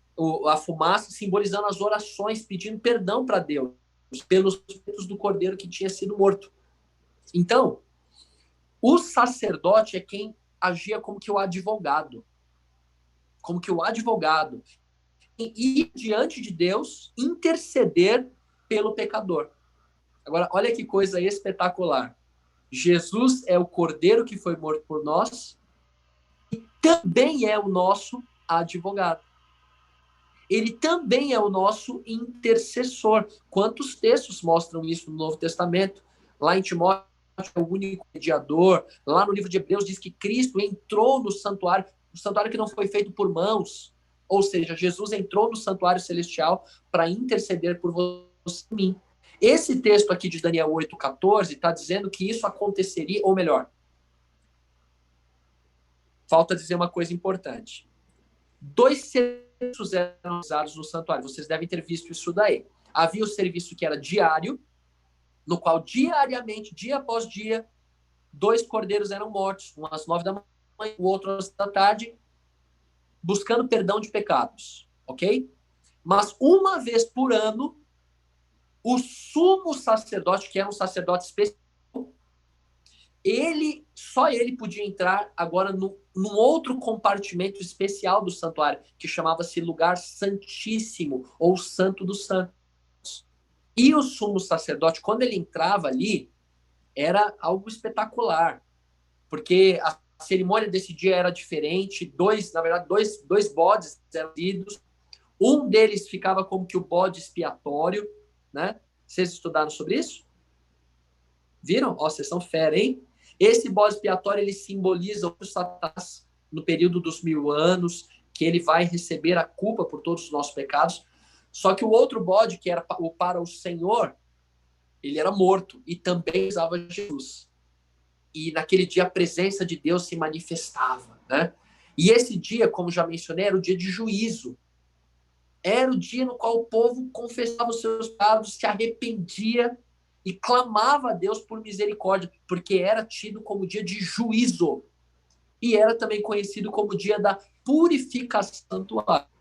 S7: a fumaça, simbolizando as orações, pedindo perdão para Deus pelos feitos do cordeiro que tinha sido morto. Então, o sacerdote é quem agia como que o advogado. Como que o advogado ir diante de Deus, interceder pelo pecador. Agora, olha que coisa espetacular. Jesus é o cordeiro que foi morto por nós e também é o nosso advogado. Ele também é o nosso intercessor. Quantos textos mostram isso no Novo Testamento? Lá em Timóteo é o único mediador. Lá no livro de Hebreus diz que Cristo entrou no santuário, o santuário que não foi feito por mãos. Ou seja, Jesus entrou no santuário celestial para interceder por você e mim. Esse texto aqui de Daniel 8,14 está dizendo que isso aconteceria, ou melhor, falta dizer uma coisa importante. 2 serviços eram usados no santuário. Vocês devem ter visto isso daí. Havia o serviço que era diário, no qual diariamente, dia após dia, 2 cordeiros eram mortos, um às 9 da manhã, o outro às 6 da tarde, buscando perdão de pecados, ok? Mas uma vez por ano, o sumo sacerdote, que era um sacerdote especial, só ele podia entrar agora num outro compartimento especial do santuário, que chamava-se lugar santíssimo, ou santo dos santos. E o sumo sacerdote, quando ele entrava ali, era algo espetacular, porque a cerimônia desse dia era diferente, dois bodes eram idos, um deles ficava como que o bode expiatório, né? Vocês estudaram sobre isso? Viram? Ó, vocês são fera, hein? Esse bode expiatório, ele simboliza o Satanás no período dos 1000 anos, que ele vai receber a culpa por todos os nossos pecados. Só que o outro bode, que era para o Senhor, ele era morto e também usava Jesus. E naquele dia a presença de Deus se manifestava, né? E esse dia, como já mencionei, era o dia de juízo. Era o dia no qual o povo confessava os seus pecados, se arrependia e clamava a Deus por misericórdia, porque era tido como dia de juízo. E era também conhecido como dia da purificação do santuário.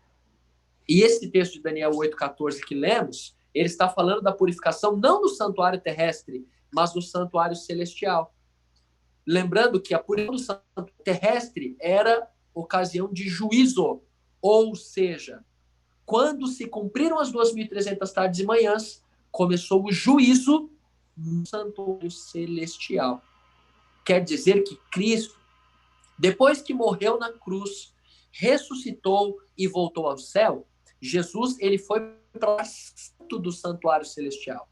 S7: E esse texto de Daniel 8,14 que lemos, ele está falando da purificação não do santuário terrestre, mas do santuário celestial. Lembrando que a purificação do santuário terrestre era ocasião de juízo, ou seja, quando se cumpriram as 2.300 tardes e manhãs, começou o juízo no santuário celestial. Quer dizer que Cristo, depois que morreu na cruz, ressuscitou e voltou ao céu, Jesus ele foi para o do santuário celestial.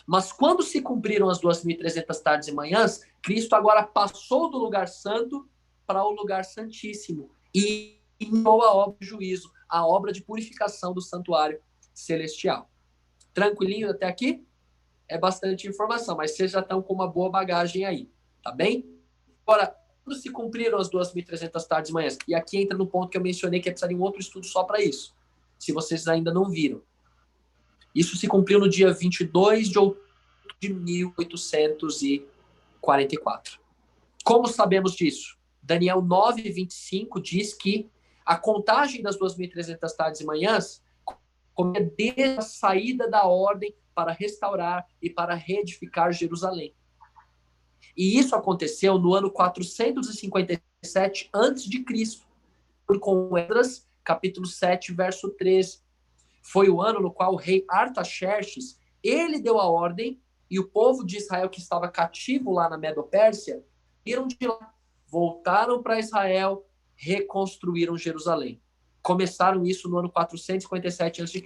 S7: Mas quando se cumpriram as 2.300 tardes e manhãs, Cristo agora passou do lugar santo para o lugar santíssimo e iniciou a obra de juízo, a obra de purificação do santuário celestial. Tranquilinho até aqui? É bastante informação, mas vocês já estão com uma boa bagagem aí, tá bem? Agora, quando se cumpriram as 2.300 tardes e manhãs, e aqui entra no ponto que eu mencionei que é preciso de um outro estudo só para isso, se vocês ainda não viram. Isso se cumpriu no dia 22 de outubro de 1844. Como sabemos disso? Daniel 9:25 diz que a contagem das 2.300 tardes e manhãs começa desde a saída da ordem para restaurar e para reedificar Jerusalém. E isso aconteceu no ano 457 a.C., com Esdras, capítulo 7, verso 13. Foi o ano no qual o rei Artaxerxes, ele deu a ordem e o povo de Israel que estava cativo lá na Medo-Pérsia, viram de lá, voltaram para Israel, reconstruíram Jerusalém. Começaram isso no ano 457 a.C.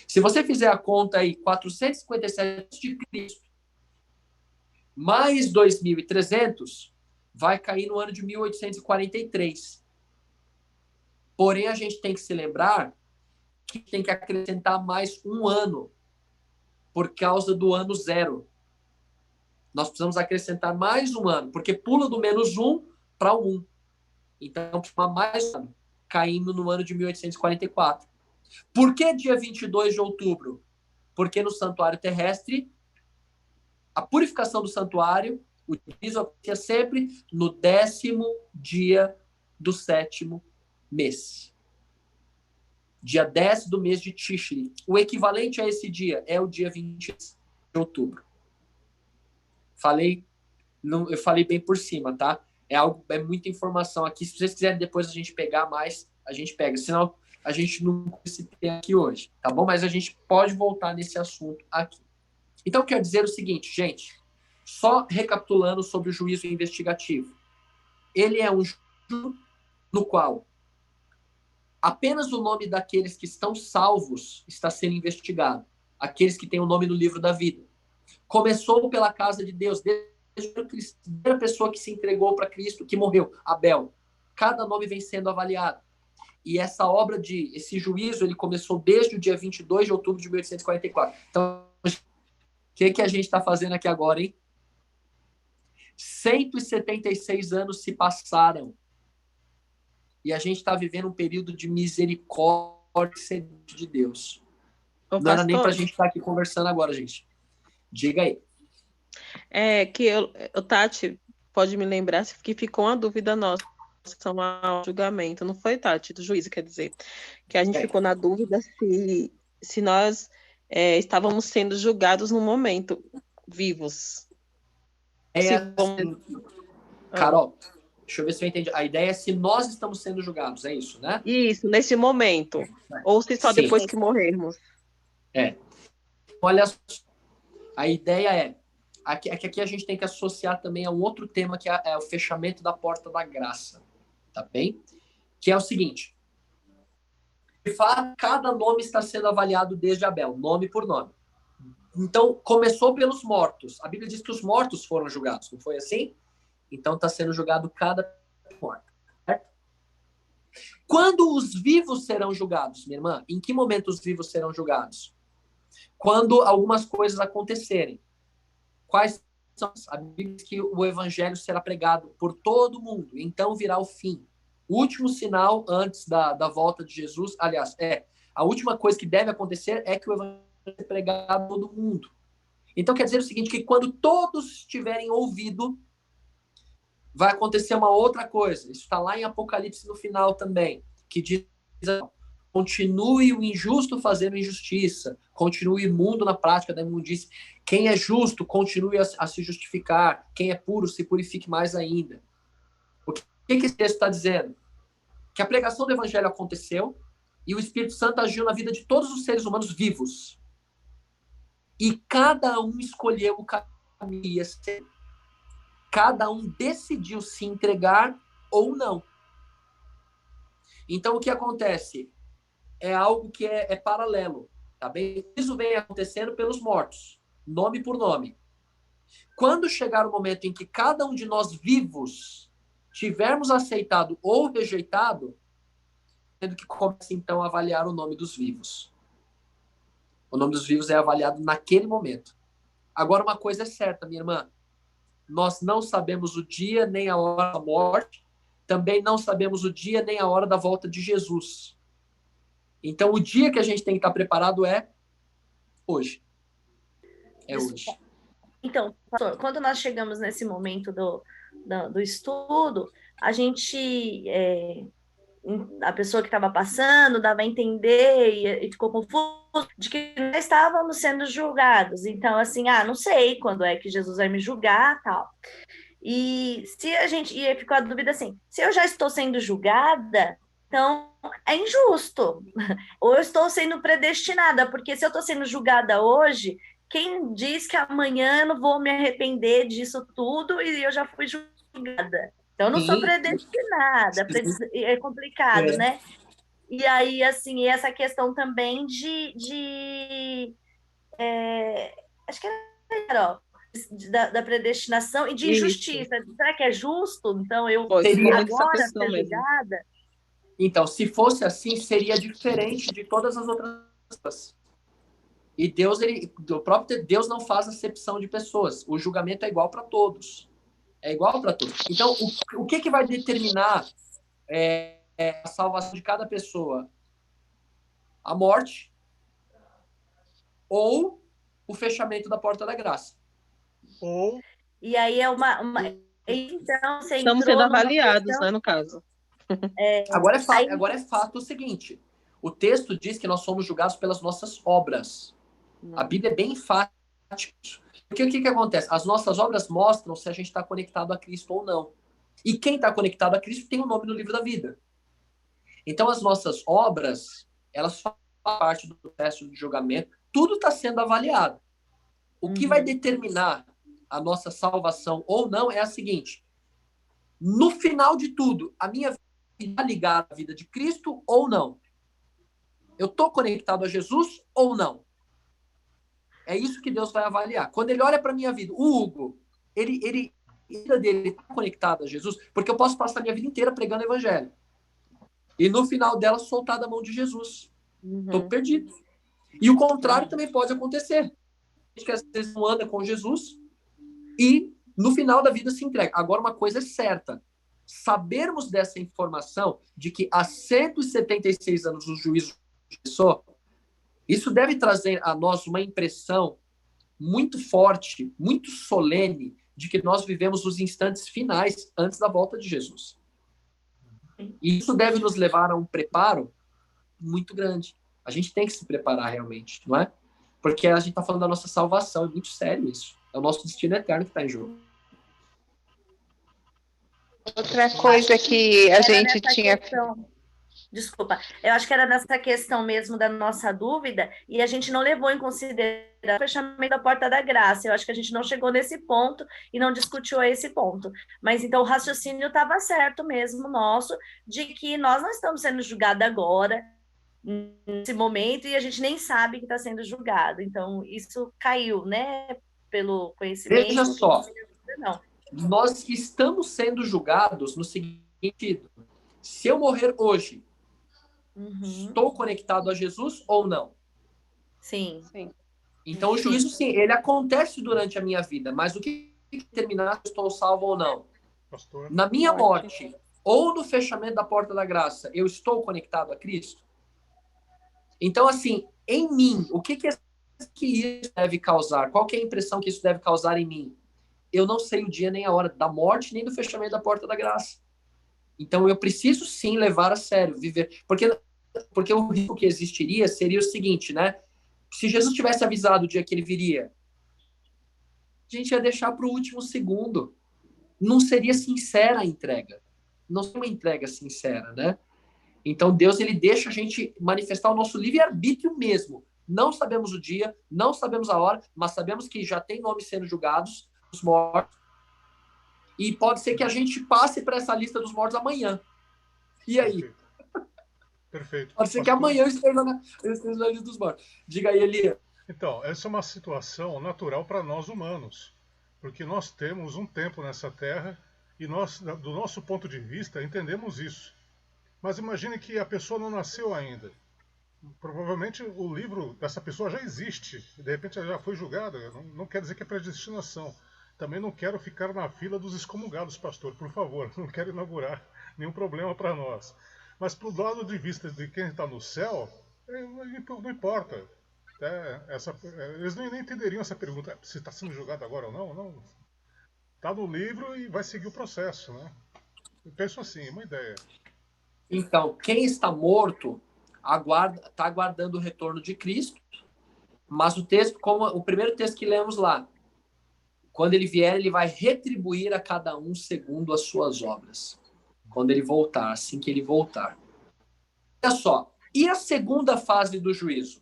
S7: Se você fizer a conta aí, 457 a.C., mais 2.300, vai cair no ano de 1843. Porém, a gente tem que se lembrar que tem que acrescentar mais um ano, por causa do ano zero. Nós precisamos acrescentar mais um ano, porque pula do -1 para o 1. Então, mais um ano, caindo no ano de 1844. Por que dia 22 de outubro? Porque no santuário terrestre, a purificação do santuário, o juízo acontecia sempre no 10º dia do 7º mês. Dia 10 do mês de Tishri. O equivalente a esse dia é o dia 20 de outubro. Eu falei bem por cima, tá? É muita informação aqui. Se vocês quiserem depois a gente pegar mais, a gente pega. Senão, a gente não se tem aqui hoje, tá bom? Mas a gente pode voltar nesse assunto aqui. Então, quer dizer o seguinte, gente. Só recapitulando sobre o juízo investigativo. Ele é um juízo no qual apenas o nome daqueles que estão salvos está sendo investigado. Aqueles que têm o nome no livro da vida. Começou pela casa de Deus, desde a primeira pessoa que se entregou para Cristo, que morreu, Abel. Cada nome vem sendo avaliado. E esse juízo, ele começou desde o dia 22 de outubro de 1844. Então, o que a gente está fazendo aqui agora, hein? 176 anos se passaram. E a gente está vivendo um período de misericórdia de Deus. Não era nem para a gente estar aqui conversando agora, gente. Diga aí.
S2: O Tati pode me lembrar que ficou uma dúvida nossa em relação ao julgamento. Não foi, Tati? Do juízo, quer dizer. Que a gente ficou na dúvida se nós estávamos sendo julgados no momento, vivos.
S7: Carol, deixa eu ver se eu entendi. A ideia é se nós estamos sendo julgados, é isso, né?
S2: Isso, nesse momento. Ou se só depois que morrermos.
S7: Olha, a ideia é que aqui a gente tem que associar também a um outro tema, que é o fechamento da porta da graça. Tá bem? Que é o seguinte. De fato, cada nome está sendo avaliado desde Abel, nome por nome. Então, começou pelos mortos. A Bíblia diz que os mortos foram julgados, não foi assim? Então, está sendo julgado cada morto. Certo? Quando os vivos serão julgados, minha irmã? Em que momento os vivos serão julgados? Quando algumas coisas acontecerem. Quais são? A Bíblia diz que o evangelho será pregado por todo mundo, então virá o fim. O último sinal antes da volta de Jesus, aliás, a última coisa que deve acontecer é que o evangelho será pregado por todo mundo. Então quer dizer o seguinte, que quando todos tiverem ouvido, vai acontecer uma outra coisa. Isso está lá em Apocalipse no final também, que diz: continue o injusto fazendo injustiça, continue o imundo na prática da imundície. Quem é justo, continue a se justificar. Quem é puro, se purifique mais ainda. O que esse texto está dizendo? Que a pregação do evangelho aconteceu e o Espírito Santo agiu na vida de todos os seres humanos vivos. E cada um escolheu o caminho que ia ser. Cada um decidiu se entregar ou não. Então, o que acontece? É algo que é paralelo, tá bem? Isso vem acontecendo pelos mortos, nome por nome. Quando chegar o momento em que cada um de nós vivos tivermos aceitado ou rejeitado, sendo que começa então a avaliar o nome dos vivos. O nome dos vivos é avaliado naquele momento. Agora, uma coisa é certa, minha irmã. Nós não sabemos o dia nem a hora da morte, também não sabemos o dia nem a hora da volta de Jesus. Então, o dia que a gente tem que estar preparado é hoje. É hoje.
S1: Então, pastor, quando nós chegamos nesse momento do estudo, a gente, a pessoa que estava passando, dava a entender e ficou confuso de que nós estávamos sendo julgados. Então, assim, não sei quando é que Jesus vai me julgar, tal. E se a gente ficou a dúvida assim, se eu já estou sendo julgada, então é injusto. Ou eu estou sendo predestinada, porque se eu estou sendo julgada hoje, quem diz que amanhã eu não vou me arrepender disso tudo e eu já fui julgada? Então, eu não sou predestinada. É complicado, né? E aí, assim, essa questão também acho que da predestinação e de injustiça. Será que é justo? Então, eu agora ser julgada?
S7: Então, se fosse assim, seria diferente de todas as outras pessoas. E o próprio Deus não faz acepção de pessoas. O julgamento é igual para todos. É igual para todos. Então, o que vai determinar a salvação de cada pessoa? A morte ou o fechamento da porta da graça.
S1: E aí é então, você
S2: estamos sendo avaliados, questão, né, no caso.
S7: Agora é fato o seguinte: o texto diz que nós somos julgados pelas nossas obras. A Bíblia é bem enfática. Porque o que acontece? As nossas obras mostram se a gente está conectado a Cristo ou não. E quem está conectado a Cristo tem um nome no livro da vida. Então, as nossas obras, elas fazem parte do processo de julgamento. Tudo está sendo avaliado. O que vai determinar a nossa salvação ou não é a seguinte: no final de tudo, a minha vida está ligada à vida de Cristo ou não? Eu estou conectado a Jesus ou não? É isso que Deus vai avaliar. Quando ele olha para a minha vida, o Hugo, a vida dele está conectada a Jesus, porque eu posso passar a minha vida inteira pregando o evangelho. E no final dela, soltar da mão de Jesus. Estou perdido. E o contrário também pode acontecer. Que às vezes não anda com Jesus e no final da vida se entrega. Agora, uma coisa é certa. Sabermos dessa informação de que há 176 anos o juízo começou, isso deve trazer a nós uma impressão muito forte, muito solene, de que nós vivemos os instantes finais antes da volta de Jesus. E isso deve nos levar a um preparo muito grande. A gente tem que se preparar realmente, não é? Porque a gente está falando da nossa salvação, é muito sério isso. É o nosso destino eterno que está em jogo.
S6: Outra coisa que a gente tinha...
S1: Desculpa, eu acho que era nessa questão mesmo da nossa dúvida, e a gente não levou em consideração o fechamento da porta da graça. Eu acho que a gente não chegou nesse ponto e não discutiu esse ponto. Mas então o raciocínio estava certo mesmo nosso, de que nós não estamos sendo julgados agora, nesse momento, e a gente nem sabe que está sendo julgado. Então, isso caiu, né? Pelo conhecimento.
S7: Veja só, nós estamos sendo julgados no seguinte sentido: se eu morrer hoje Estou conectado a Jesus ou não?
S1: Sim.
S7: Então, o juízo, sim, ele acontece durante a minha vida, mas o que determinar se estou salvo ou não?
S8: Pastor.
S7: Na minha morte ou no fechamento da porta da graça, eu estou conectado a Cristo? Então, assim, em mim, o que isso deve causar? Qual que é a impressão que isso deve causar em mim? Eu não sei o dia nem a hora da morte, nem do fechamento da porta da graça. Então, eu preciso, sim, levar a sério, viver. Porque o risco que existiria seria o seguinte, né? Se Jesus tivesse avisado o dia que ele viria, a gente ia deixar para o último segundo. Não seria sincera a entrega. Não seria uma entrega sincera, né? Então, Deus, ele deixa a gente manifestar o nosso livre-arbítrio mesmo. Não sabemos o dia, não sabemos a hora, mas sabemos que já tem nomes sendo julgados, os mortos. E pode ser que a gente passe para essa lista dos mortos amanhã. E aí?
S8: Perfeito.
S7: Pode ser que amanhã eu esteja na lista dos mortos. Diga aí, Elia.
S8: Então, essa é uma situação natural para nós humanos. Porque nós temos um tempo nessa terra e nós, do nosso ponto de vista, entendemos isso. Mas imagine que a pessoa não nasceu ainda. Provavelmente o livro dessa pessoa já existe. De repente ela já foi julgada. Não quer dizer que é predestinação. Também não quero ficar na fila dos excomungados, pastor. Por favor, não quero inaugurar nenhum problema para nós. Mas pro lado de vista de quem está no céu, não importa. Eles nem entenderiam essa pergunta. Se está sendo julgado agora ou não. Não. Está no livro e vai seguir o processo, né? Eu penso assim, uma ideia.
S7: Então, quem está morto está aguardando o retorno de Cristo, mas o texto, como o primeiro texto que lemos lá, quando ele vier, ele vai retribuir a cada um segundo as suas obras. Quando ele voltar, assim que ele voltar. Olha só, e a segunda fase do juízo?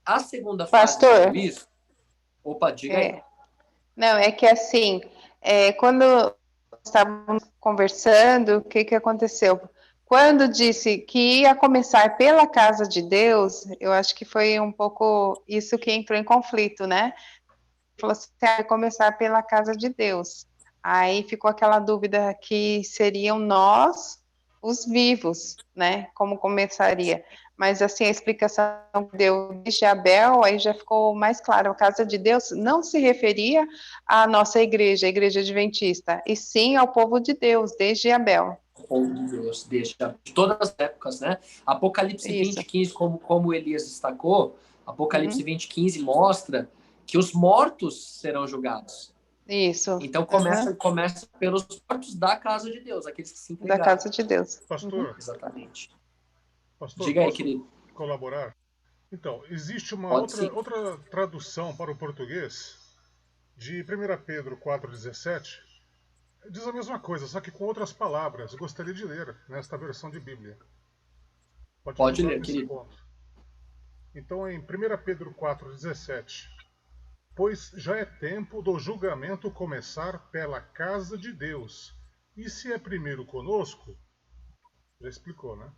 S7: A segunda fase do juízo... Opa, diga aí.
S6: Não, é que assim, quando estávamos conversando, o que aconteceu? Quando disse que ia começar pela casa de Deus, eu acho que foi um pouco isso que entrou em conflito, né? Falou assim, vai começar pela casa de Deus. Aí ficou aquela dúvida que seriam nós, os vivos, né? Como começaria. Mas assim, a explicação que deu desde Abel, aí já ficou mais claro. A casa de Deus não se referia à nossa igreja, a igreja adventista, e sim ao povo de Deus, desde Abel.
S7: Povo de Deus, de todas as épocas, né? Apocalipse 20:15, como Elias destacou, Apocalipse 20:15 mostra que os mortos serão julgados.
S6: Isso.
S7: Então começa pelos mortos da casa de Deus, aqueles que se entregaram.
S6: Da casa de Deus.
S8: Pastor.
S7: Exatamente.
S8: Pastor,
S7: diga aí, querido.
S8: Colaborar? Então, existe uma outra tradução para o português de 1 Pedro 4,17. Diz a mesma coisa, só que com outras palavras. Eu gostaria de ler nesta versão de Bíblia.
S7: Pode ler, querido.
S8: Ponto. Então, em 1 Pedro 4,17. Pois já é tempo do julgamento começar pela casa de Deus. E se é primeiro conosco, já explicou, né?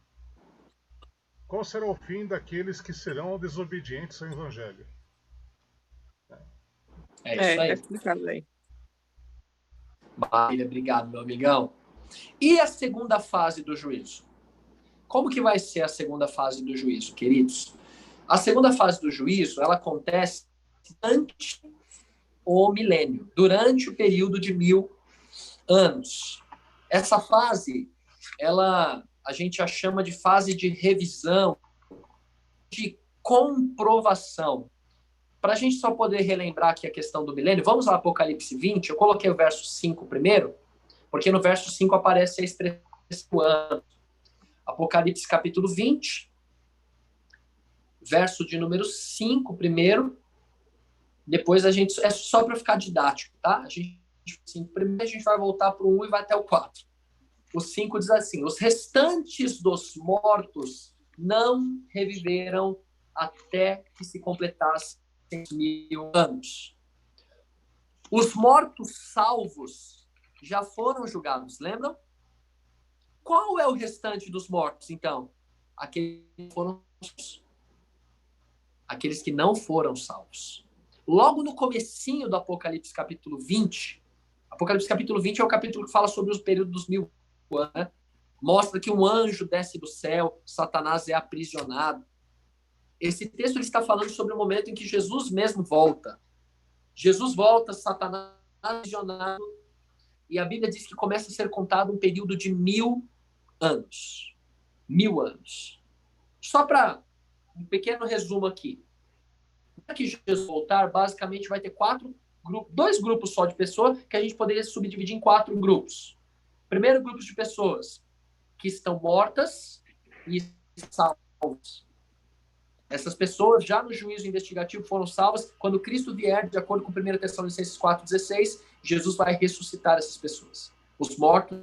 S8: Qual será o fim daqueles que serão desobedientes ao Evangelho?
S7: É isso aí.
S2: É explicado aí.
S7: Maravilha, obrigado, meu amigão. E a segunda fase do juízo? Como que vai ser a segunda fase do juízo, queridos? A segunda fase do juízo, ela acontece durante o milênio, durante o período de 1000 anos. Essa fase, a gente a chama de fase de revisão, de comprovação. Para a gente só poder relembrar aqui a questão do milênio, vamos ao Apocalipse 20, eu coloquei o verso 5 primeiro, porque no verso 5 aparece a expressão ano. Apocalipse capítulo 20, verso de número 5 primeiro, depois a gente, é só para ficar didático, tá? Primeiro a gente vai voltar para o 1 e vai até o 4. O 5 diz assim, os restantes dos mortos não reviveram até que se completassem 1000 anos. Os mortos salvos já foram julgados, lembram? Qual é o restante dos mortos, então? Aqueles que não foram salvos. Logo no comecinho do Apocalipse capítulo 20, Apocalipse capítulo 20 é o capítulo que fala sobre os períodos dos 1000 anos, né? Mostra que um anjo desce do céu, Satanás é aprisionado. Esse texto ele está falando sobre o momento em que Jesus mesmo volta. Jesus volta, Satanás é aprisionado, e a Bíblia diz que começa a ser contado um período de 1000 anos. 1000 anos. Só para um pequeno resumo aqui. Para que Jesus voltar, basicamente vai ter dois grupos só de pessoas que a gente poderia subdividir em 4 grupos. Primeiro, grupos de pessoas que estão mortas e salvas. Essas pessoas, já no juízo investigativo, foram salvas. Quando Cristo vier, de acordo com 1 Tessalonicenses 4,16, Jesus vai ressuscitar essas pessoas. Os mortos.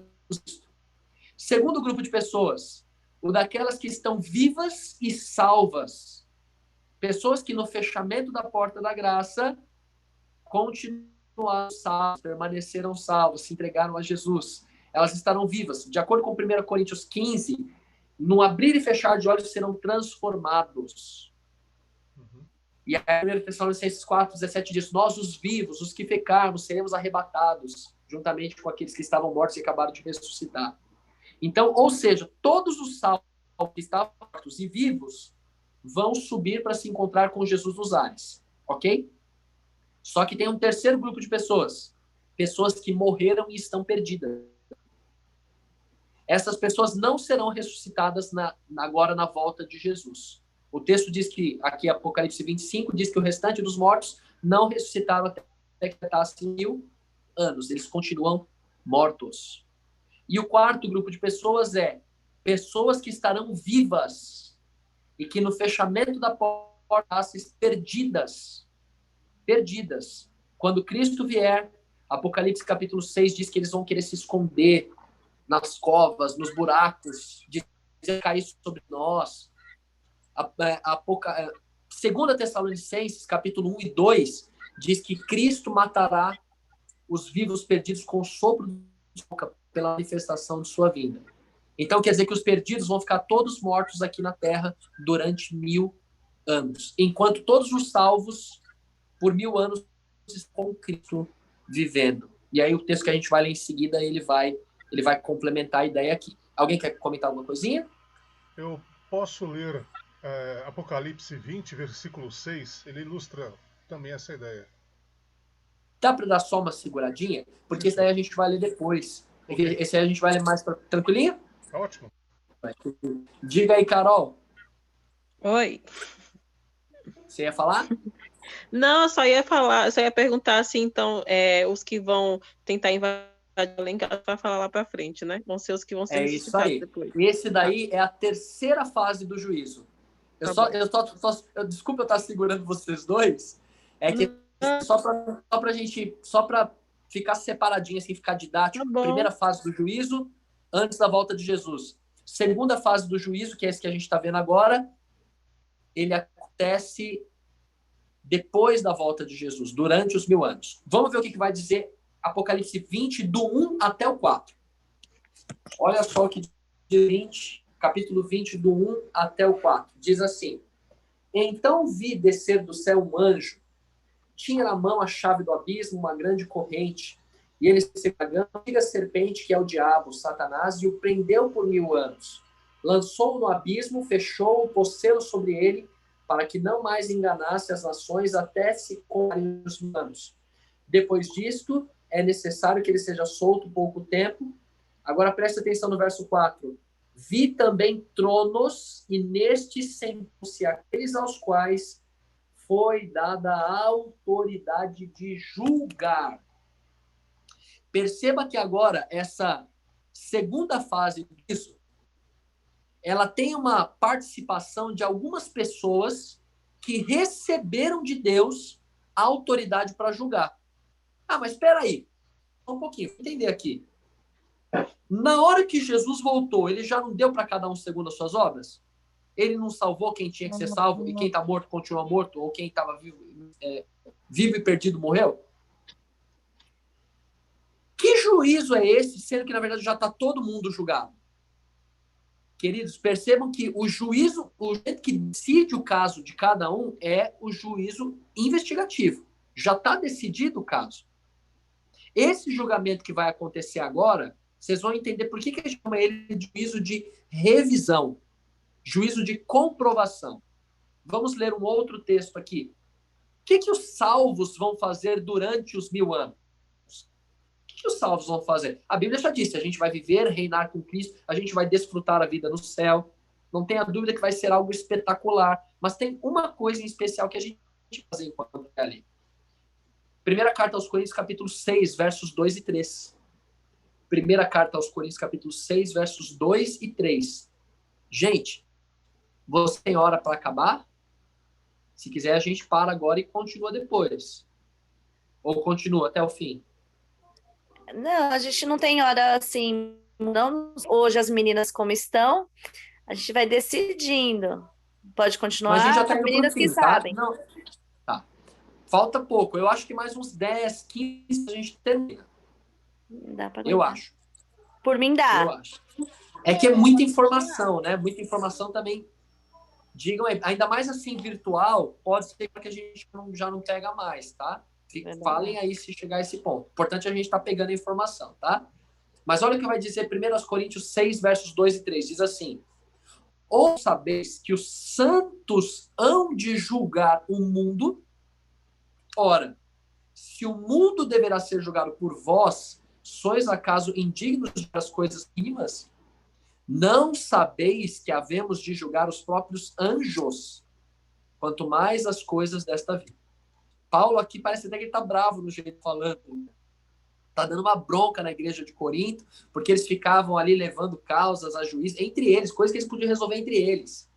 S7: Segundo grupo de pessoas, o daquelas que estão vivas e salvas. Pessoas que no fechamento da porta da graça continuaram salvas, permaneceram salvas, se entregaram a Jesus. Elas estarão vivas. De acordo com 1 Coríntios 15, no abrir e fechar de olhos serão transformados. E a 1 Tessalonicenses 4,17 diz: nós, os vivos, os que ficarmos, seremos arrebatados, juntamente com aqueles que estavam mortos e acabaram de ressuscitar. Então, ou seja, todos os salvos que estavam mortos e vivos vão subir para se encontrar com Jesus nos ares. Ok? Só que tem um terceiro grupo de pessoas. Pessoas que morreram e estão perdidas. Essas pessoas não serão ressuscitadas agora na volta de Jesus. O texto diz que, aqui Apocalipse 25, diz que o restante dos mortos não ressuscitaram até que passassem 1000 anos. Eles continuam mortos. E o quarto grupo de pessoas é pessoas que estarão vivas e que no fechamento da porta perdidas. Perdidas. Quando Cristo vier, Apocalipse capítulo 6 diz que eles vão querer se esconder nas covas, nos buracos, de cair sobre nós. Segunda Tessalonicenses, capítulo 1 e 2, diz que Cristo matará os vivos perdidos com o sopro de boca pela manifestação de sua vinda. Então, quer dizer que os perdidos vão ficar todos mortos aqui na terra durante 1000 anos, enquanto todos os salvos, por 1000 anos, estão com Cristo vivendo. E aí o texto que a gente vai ler em seguida, ele vai complementar a ideia aqui. Alguém quer comentar alguma coisinha?
S8: Eu posso ler Apocalipse 20, versículo 6. Ele ilustra também essa ideia.
S7: Dá para dar só uma seguradinha? Porque esse daí a gente vai ler depois. Okay. Esse aí a gente vai ler mais tranquilinho?
S8: Ótimo.
S7: Diga aí, Carol.
S2: Oi.
S7: Você ia falar?
S2: Não, eu só ia perguntar assim, então, os que vão tentar invadir vai falar lá para frente, né? Vão ser os que vão ser
S7: ressuscitados depois. Esse daí é a terceira fase do juízo. Desculpa eu estar segurando vocês dois. É que só para ficar separadinho, assim, ficar didático. Primeira fase do juízo, antes da volta de Jesus. Segunda fase do juízo, que é esse que a gente está vendo agora, ele acontece depois da volta de Jesus, durante os 1000 anos. Vamos ver o que vai dizer Apocalipse 20, do 1 até o 4. Olha só o que diz capítulo 20, do 1 até o 4. Diz assim: então vi descer do céu um anjo, tinha na mão a chave do abismo, uma grande corrente, e ele se pegou a serpente, que é o diabo, Satanás, e o prendeu por 1000 anos. Lançou-o no abismo, fechou-o, pôs selo sobre ele, para que não mais enganasse as nações até se cumprirem os 1000 anos. Depois disto, é necessário que ele seja solto pouco tempo. Agora preste atenção no verso 4. Vi também tronos, e nestes sentam-se aqueles aos quais foi dada a autoridade de julgar. Perceba que agora, essa segunda fase disso, ela tem uma participação de algumas pessoas que receberam de Deus a autoridade para julgar. Ah, mas espera aí, um pouquinho, vou entender aqui. Na hora que Jesus voltou, ele já não deu para cada um segundo as suas obras? Ele não salvou quem tinha que ser salvo, e quem está morto continua morto, ou quem estava vivo e perdido morreu? Que juízo é esse, sendo que, na verdade, já está todo mundo julgado? Queridos, percebam que o juízo, o jeito que decide o caso de cada um é o juízo investigativo. Já está decidido o caso. Esse julgamento que vai acontecer agora vocês vão entender por que a gente chama ele de juízo de revisão, juízo de comprovação. Vamos ler um outro texto aqui. O que os salvos vão fazer durante os 1000 anos? O que os salvos vão fazer? A Bíblia já disse, a gente vai viver, reinar com Cristo, a gente vai desfrutar a vida no céu. Não tenha dúvida que vai ser algo espetacular. Mas tem uma coisa em especial que a gente vai fazer enquanto é ali. Primeira carta aos Coríntios, capítulo 6, versos 2 e 3. Primeira carta aos Coríntios, capítulo 6, versos 2 e 3. Gente, você tem hora para acabar? Se quiser, a gente para agora e continua depois. Ou continua até o fim?
S1: Não, a gente não tem hora assim. Não, hoje as meninas como estão, a gente vai decidindo. Pode continuar,
S7: mas a gente já tá
S1: as meninas que
S7: tá?
S1: sabem.
S7: Não. Tá. Falta pouco. Eu acho que mais uns 10, 15 a gente termina.
S1: Dá pra
S7: eu
S1: aguentar.
S7: acho.
S1: Por mim dá.
S7: Eu acho. É que é muita informação, né? Muita informação também. Digam aí, ainda mais assim, virtual, pode ser que a gente já não pega mais, tá? Falem aí se chegar a esse ponto. Importante a gente estar pegando a informação, tá? Mas olha o que vai dizer 1 Coríntios 6, versos 2 e 3. Diz assim: ou sabeis que os santos hão de julgar o mundo? Ora, se o mundo deverá ser julgado por vós, sois acaso indignos das coisas mínimas? Não sabeis que havemos de julgar os próprios anjos, quanto mais as coisas desta vida. Paulo aqui parece até que ele está bravo no jeito de falando. Está dando uma bronca na igreja de Corinto, porque eles ficavam ali levando causas a juiz, entre eles, coisas que eles podiam resolver entre eles.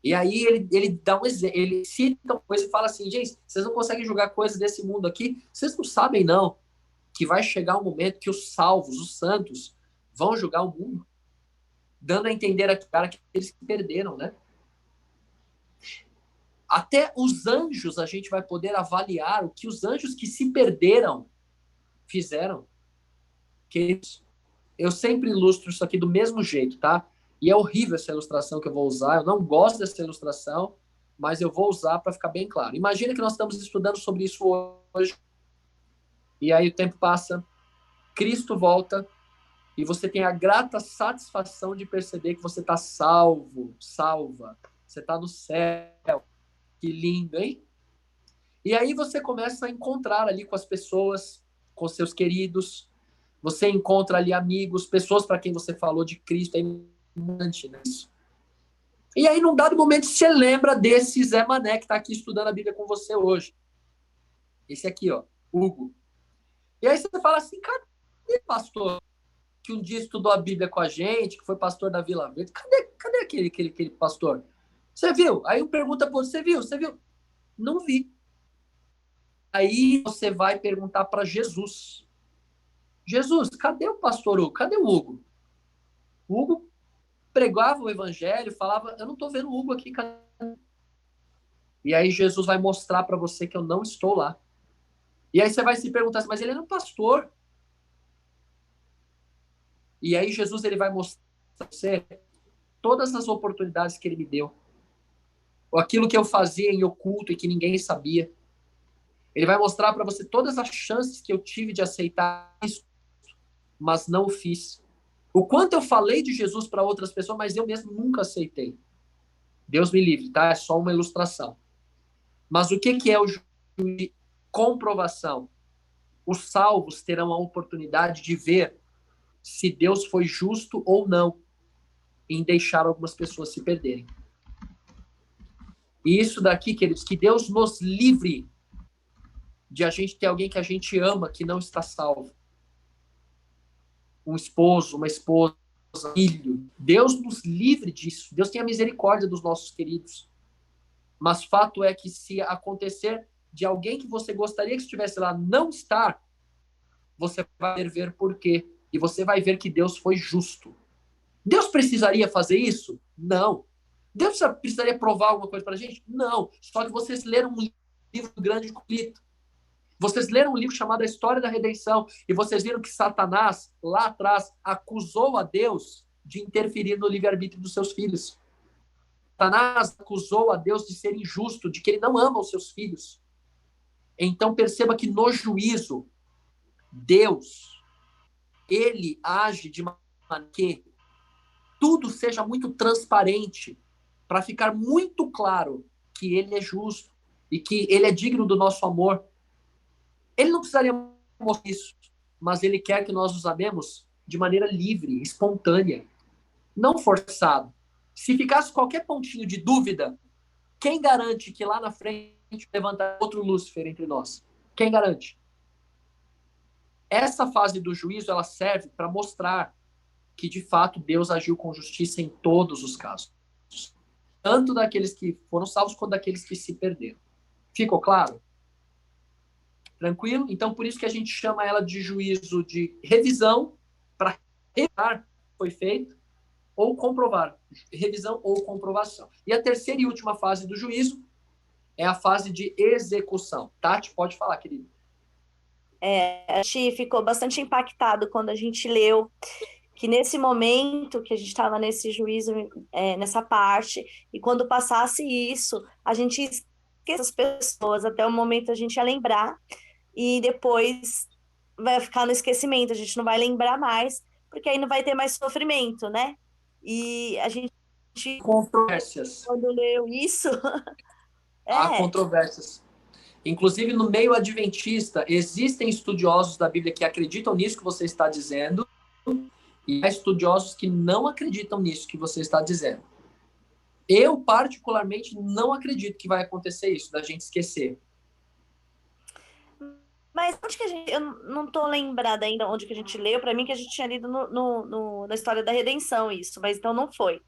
S7: E aí ele dá um exemplo, ele cita uma coisa e fala assim: gente, vocês não conseguem julgar coisas desse mundo aqui? Vocês não sabem, não, que vai chegar um momento que os salvos, os santos, vão julgar o mundo? Dando a entender a cara que eles perderam, né? Até os anjos a gente vai poder avaliar o que os anjos que se perderam fizeram. Eu sempre ilustro isso aqui do mesmo jeito, tá? E é horrível essa ilustração que eu vou usar. Eu não gosto dessa ilustração, mas eu vou usar para ficar bem claro. Imagina que nós estamos estudando sobre isso hoje. E aí o tempo passa, Cristo volta, e você tem a grata satisfação de perceber que você está salvo, salva. Você está no céu. Que lindo, hein? E aí você começa a encontrar ali com as pessoas, com seus queridos. Você encontra ali amigos, pessoas para quem você falou de Cristo. É importante, né? E aí, num dado momento, você lembra desse Zé Mané que está aqui estudando a Bíblia com você hoje. Esse aqui, ó, Hugo. E aí você fala assim: cadê o pastor que um dia estudou a Bíblia com a gente, que foi pastor da Vila Verde? Cadê aquele pastor? Você viu? Aí eu pergunto para você: você viu? Não vi. Aí você vai perguntar para Jesus: Jesus, cadê o pastor Hugo? Cadê o Hugo? O Hugo pregava o evangelho, falava: eu não estou vendo o Hugo aqui. Cadê? E aí Jesus vai mostrar para você que eu não estou lá. E aí você vai se perguntar assim: mas ele era um pastor. E aí Jesus ele vai mostrar para você todas as oportunidades que ele me deu. Ou aquilo que eu fazia em oculto e que ninguém sabia. Ele vai mostrar para você todas as chances que eu tive de aceitar isso, mas não o fiz. O quanto eu falei de Jesus para outras pessoas, mas eu mesmo nunca aceitei. Deus me livre, tá? É só uma ilustração. Mas o que é o juízo de comprovação? Os salvos terão a oportunidade de ver se Deus foi justo ou não em deixar algumas pessoas se perderem. E isso daqui, queridos, que Deus nos livre de a gente ter alguém que a gente ama que não está salvo. Um esposo, uma esposa, um filho. Deus nos livre disso. Deus tenha misericórdia dos nossos queridos. Mas fato é que se acontecer de alguém que você gostaria que estivesse lá não estar, você vai ver por quê. E você vai ver que Deus foi justo. Deus precisaria fazer isso? Não. Deus precisaria provar alguma coisa para a gente? Não. Só que vocês leram um livro grande de conflito. Vocês leram um livro chamado A História da Redenção e vocês viram que Satanás, lá atrás, acusou a Deus de interferir no livre-arbítrio dos seus filhos. Satanás acusou a Deus de ser injusto, de que ele não ama os seus filhos. Então perceba que no juízo, Deus ele age de maneira que tudo seja muito transparente, para ficar muito claro que ele é justo e que ele é digno do nosso amor. Ele não precisaria mostrar isso, mas ele quer que nós os amemos de maneira livre, espontânea, não forçado. Se ficasse qualquer pontinho de dúvida, quem garante que lá na frente levantar outro Lúcifer entre nós? Quem garante? Essa fase do juízo, ela serve para mostrar que, de fato, Deus agiu com justiça em todos os casos. Tanto daqueles que foram salvos, quanto daqueles que se perderam. Ficou claro? Tranquilo? Então, por isso que a gente chama ela de juízo de revisão, para revisar o que foi feito, ou comprovar. Revisão ou comprovação. E a terceira e última fase do juízo é a fase de execução. Tati, pode falar, querida.
S1: A gente ficou bastante impactado quando a gente leu que nesse momento que a gente estava nesse juízo, nessa parte, e quando passasse isso, a gente esquece as pessoas, até o momento a gente ia lembrar, e depois vai ficar no esquecimento, a gente não vai lembrar mais, porque aí não vai ter mais sofrimento, né? E a gente...
S7: Controvérsias.
S1: Quando leu isso...
S7: Há controvérsias. Inclusive, no meio adventista, existem estudiosos da Bíblia que acreditam nisso que você está dizendo, e há estudiosos que não acreditam nisso que você está dizendo. Eu, particularmente, não acredito que vai acontecer isso, da gente esquecer.
S1: Mas onde que a gente... Eu não estou lembrada ainda onde que a gente leu, para mim que a gente tinha lido na história da redenção isso, mas então não foi.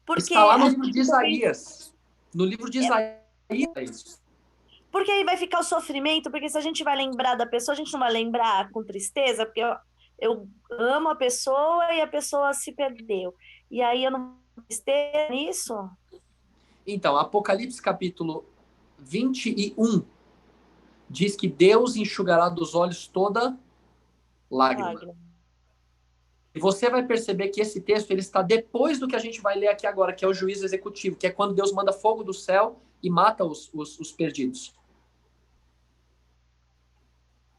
S1: Porque
S7: está lá no livro de Isaías. No livro de Isaías é isso.
S1: Porque aí vai ficar o sofrimento, porque se a gente vai lembrar da pessoa, a gente não vai lembrar com tristeza, porque eu amo a pessoa e a pessoa se perdeu. E aí eu não tristeza nisso?
S7: Então, Apocalipse capítulo 21 diz que Deus enxugará dos olhos toda lágrima. E você vai perceber que esse texto ele está depois do que a gente vai ler aqui agora, que é o juízo executivo, que é quando Deus manda fogo do céu e mata os perdidos.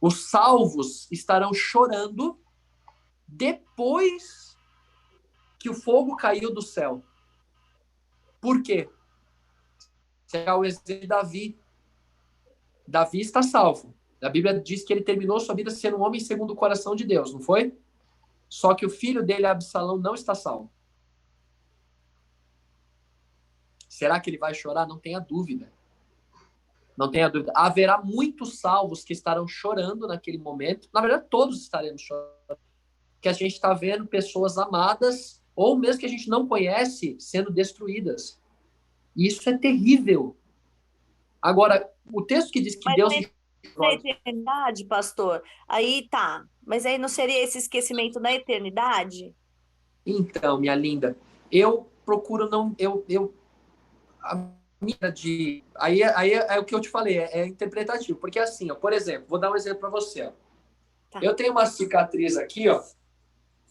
S7: Os salvos estarão chorando depois que o fogo caiu do céu. Por quê? É o exemplo de Davi. Davi está salvo. A Bíblia diz que ele terminou sua vida sendo um homem segundo o coração de Deus, não foi? Só que o filho dele, Absalão, não está salvo. Será que ele vai chorar? Não tenha dúvida. Não tenha dúvida. Haverá muitos salvos que estarão chorando naquele momento. Na verdade, todos estaremos chorando. Que a gente está vendo pessoas amadas, ou mesmo que a gente não conhece, sendo destruídas. E isso é terrível. Agora, o texto que diz que Deus...
S1: Na eternidade, pastor, aí tá. Mas aí não seria esse esquecimento na eternidade?
S7: Então, minha linda, eu procuro não... Aí é o que eu te falei, é interpretativo. Porque assim, ó, por exemplo, vou dar um exemplo para você. Ó. Tá. Eu tenho uma cicatriz aqui, ó,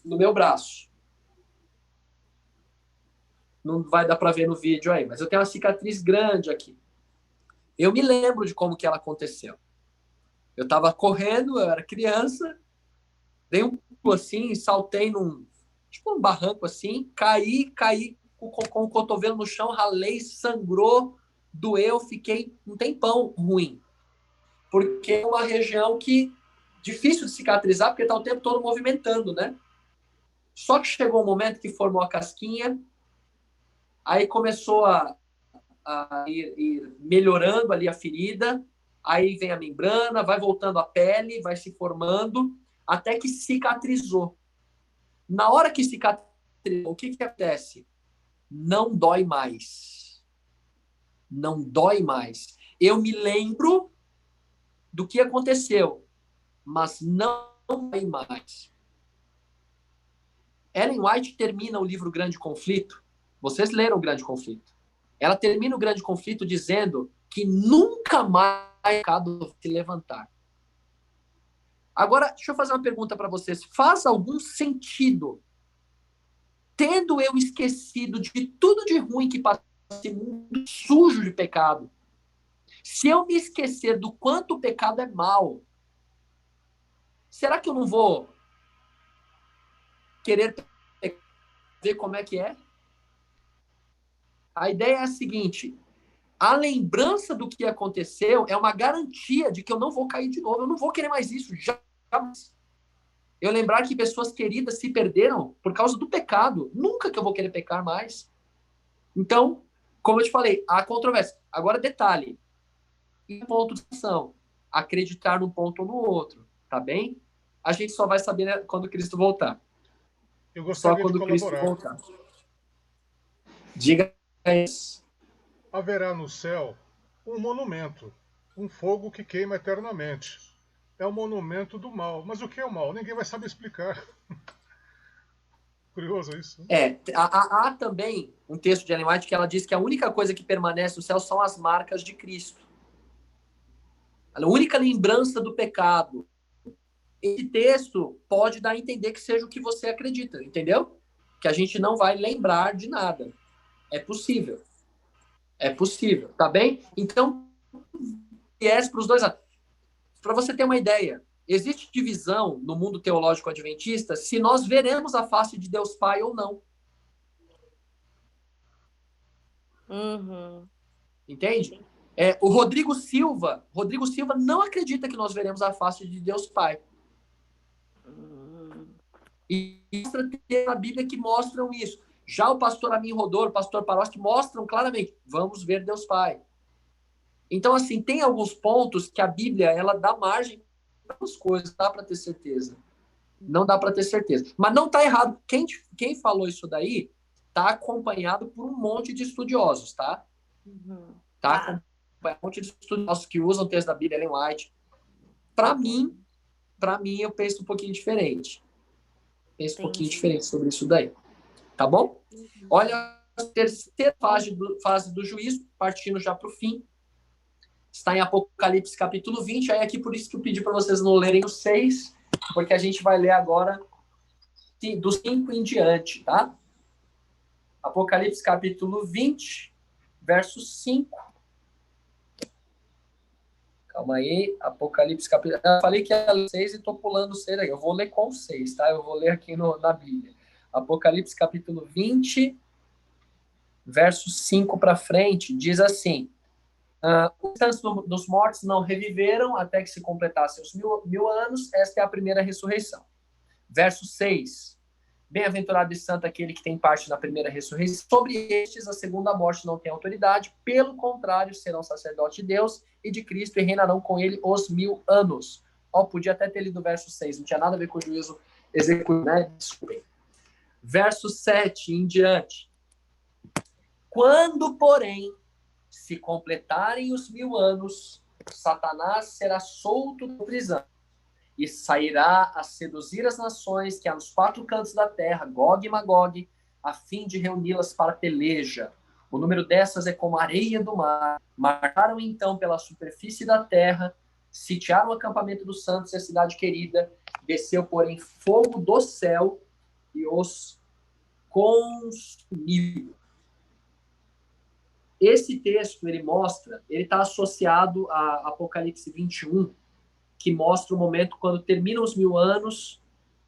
S7: no meu braço. Não vai dar para ver no vídeo aí, mas eu tenho uma cicatriz grande aqui. Eu me lembro de como que ela aconteceu. Eu estava correndo, eu era criança, dei um pulo assim, saltei num barranco assim, caí com o cotovelo no chão, ralei, sangrou, doeu, fiquei um tempão ruim. Porque é uma região que difícil de cicatrizar, porque está o tempo todo movimentando, né? Só que chegou um momento que formou a casquinha, aí começou a ir melhorando ali a ferida, aí vem a membrana, vai voltando a pele, vai se formando, até que cicatrizou. Na hora que cicatrizou, o que acontece? Não dói mais. Não dói mais. Eu me lembro do que aconteceu, mas não dói mais. Ellen White termina o livro Grande Conflito. Vocês leram o Grande Conflito. Ela termina o Grande Conflito dizendo que nunca mais o pecado vai se levantar. Agora, deixa eu fazer uma pergunta para vocês. Faz algum sentido, tendo eu esquecido de tudo de ruim que passou nesse mundo sujo de pecado, se eu me esquecer do quanto o pecado é mau, será que eu não vou querer ver como é que é. A ideia é a seguinte: a lembrança do que aconteceu é uma garantia de que eu não vou cair de novo, eu não vou querer mais isso, jamais. Eu lembrar que pessoas queridas se perderam por causa do pecado, nunca que eu vou querer pecar mais. Então, como eu te falei, há controvérsia. Agora, detalhe, e ponto de ação, acreditar num ponto ou no outro, tá bem? A gente só vai saber, né, quando Cristo voltar.
S8: Eu gostaria
S7: só quando
S8: de
S7: Cristo
S8: colaborar.
S7: voltar. Diga isso.
S8: Haverá no céu um monumento, um fogo que queima eternamente. É o monumento do mal. Mas o que é o mal? Ninguém vai saber explicar. Curioso isso.
S7: Há também um texto de Ellen White que ela diz que a única coisa que permanece no céu são as marcas de Cristo. A única lembrança do pecado. Esse texto pode dar a entender que seja o que você acredita, entendeu? Que a gente não vai lembrar de nada. É possível. É possível, tá bem? Então, viés para os dois lados. Para você ter uma ideia, existe divisão no mundo teológico adventista se nós veremos a face de Deus Pai ou não.
S1: Uhum.
S7: Entende? O Rodrigo Silva não acredita que nós veremos a face de Deus Pai. E tem a Bíblia que mostram isso. Já o pastor Amin Rodor, o pastor Paroski mostram claramente, vamos ver Deus Pai. Então, assim, tem alguns pontos que a Bíblia, ela dá margem para as coisas, dá para ter certeza. Não dá para ter certeza. Mas não está errado. Quem falou isso daí está acompanhado por um monte de estudiosos, tá? Tá acompanhado por um monte de estudiosos que usam o texto da Bíblia, Ellen White. Para mim, eu penso um pouquinho diferente. Penso um pouquinho diferente sobre isso daí. Tá bom? Olha a terceira fase do juízo, partindo já para o fim. Está em Apocalipse capítulo 20. Aí aqui por isso que eu pedi para vocês não lerem o 6, porque a gente vai ler agora do 5 em diante, tá? Apocalipse capítulo 20, verso 5. Calma aí, Apocalipse capítulo... Eu falei que ia ler 6 e estou pulando o 6 aí. Eu vou ler com 6, tá? Eu vou ler aqui na Bíblia. Apocalipse capítulo 20, verso 5 para frente, diz assim: os santos dos mortos não reviveram até que se completassem os mil anos. Esta é a primeira ressurreição. Verso 6. Bem-aventurado e santo aquele que tem parte na primeira ressurreição. Sobre estes, a segunda morte não tem autoridade. Pelo contrário, serão sacerdotes de Deus e de Cristo e reinarão com ele os 1000 anos. Podia até ter lido o verso 6. Não tinha nada a ver com o juízo executivo, né? Desculpem. Verso 7 em diante. Quando, porém, se completarem os 1000 anos, Satanás será solto da prisão e sairá a seduzir as nações que há nos 4 cantos da terra, Gog e Magog, a fim de reuni-las para peleja. O número dessas é como a areia do mar. Marcaram então pela superfície da terra, sitiaram o acampamento dos santos e a cidade querida, desceu, porém, fogo do céu e os consumiu. Esse texto, ele está associado a Apocalipse 21, que mostra o momento quando terminam os 1000 anos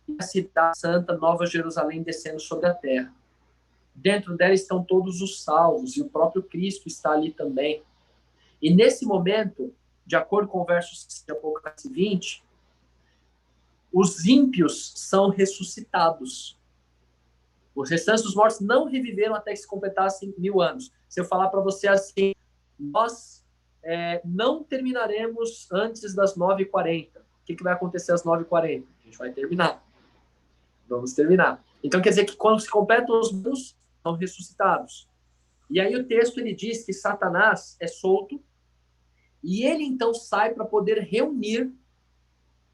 S7: e a cidade santa, Nova Jerusalém, descendo sobre a terra. Dentro dela estão todos os salvos, e o próprio Cristo está ali também. E nesse momento, de acordo com o verso de Apocalipse 20, os ímpios são ressuscitados. Os restantes dos mortos não reviveram até que se completassem 1000 anos. Se eu falar para você assim, nós não terminaremos antes das 9h40. O que vai acontecer às 9h40? A gente vai terminar. Vamos terminar. Então, quer dizer que quando se completam os mortos, são ressuscitados. E aí o texto ele diz que Satanás é solto e ele então sai para poder reunir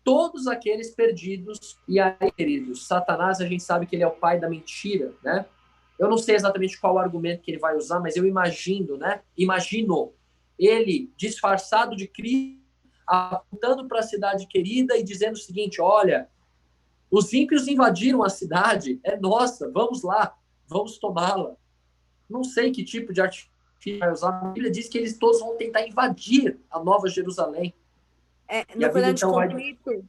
S7: todos aqueles perdidos. E aí, queridos, Satanás, a gente sabe que ele é o pai da mentira, né? Eu não sei exatamente qual argumento que ele vai usar, mas eu imagino, né? Imagino ele disfarçado de Cristo, apontando para a cidade querida e dizendo o seguinte: olha, os ímpios invadiram a cidade, é nossa, vamos lá, vamos tomá-la. Não sei que tipo de artifício vai usar. A Bíblia diz que eles todos vão tentar invadir a Nova Jerusalém.
S1: No grande conflito,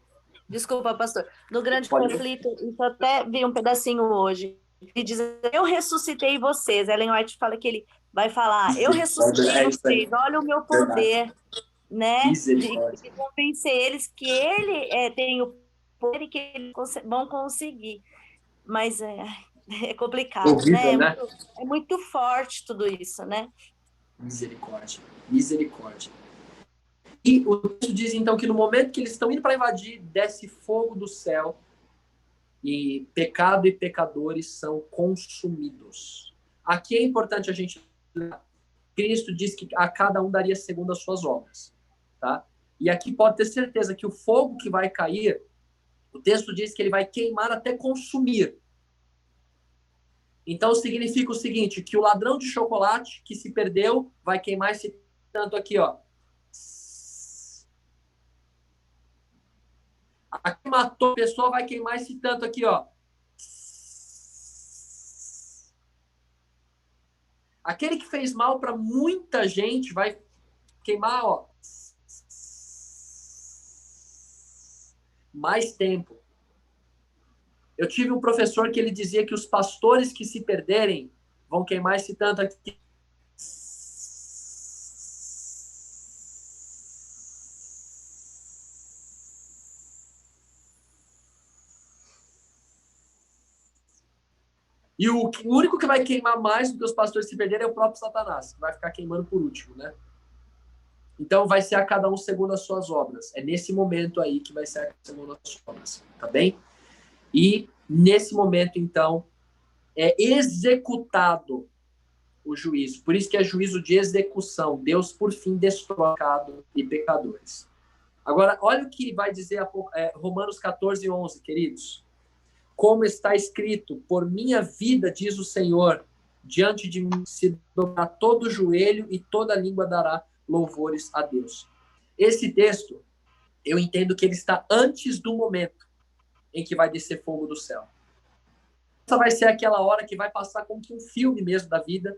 S1: Desculpa, pastor. No grande conflito, eu até vi um pedacinho hoje. Ele diz, eu ressuscitei vocês. Ellen White fala que ele vai falar, eu ressuscitei vocês, olha o meu poder, né? De convencer eles que ele tem o poder e que eles vão conseguir. Mas é complicado,
S7: horrível,
S1: né? É muito forte tudo isso, né?
S7: Misericórdia. Misericórdia. E o texto diz, então, que no momento que eles estão indo para invadir, desce fogo do céu e pecado e pecadores são consumidos. Aqui é importante a gente... Cristo diz que a cada um daria segundo as suas obras. Tá? E aqui pode ter certeza que o fogo que vai cair, o texto diz que ele vai queimar até consumir. Então significa o seguinte, que o ladrão de chocolate que se perdeu vai queimar esse tanto aqui, ó. A que matou a pessoa vai queimar esse tanto aqui, ó. Aquele que fez mal para muita gente vai queimar, ó. Mais tempo. Eu tive um professor que ele dizia que os pastores que se perderem vão queimar esse tanto aqui. E o único que vai queimar mais do que os pastores se perderem é o próprio Satanás, que vai ficar queimando por último, né? Então vai ser a cada um segundo as suas obras. É nesse momento aí que vai ser a cada um segundo as suas obras, tá bem? E nesse momento, então, é executado o juízo. Por isso que é juízo de execução. Deus, por fim, destrói pecado e pecadores. Agora, olha o que vai dizer Romanos 14, 11, queridos. Como está escrito, por minha vida, diz o Senhor, diante de mim se dobrará todo o joelho e toda língua dará louvores a Deus. Esse texto, eu entendo que ele está antes do momento em que vai descer fogo do céu. Essa vai ser aquela hora que vai passar como que um filme mesmo da vida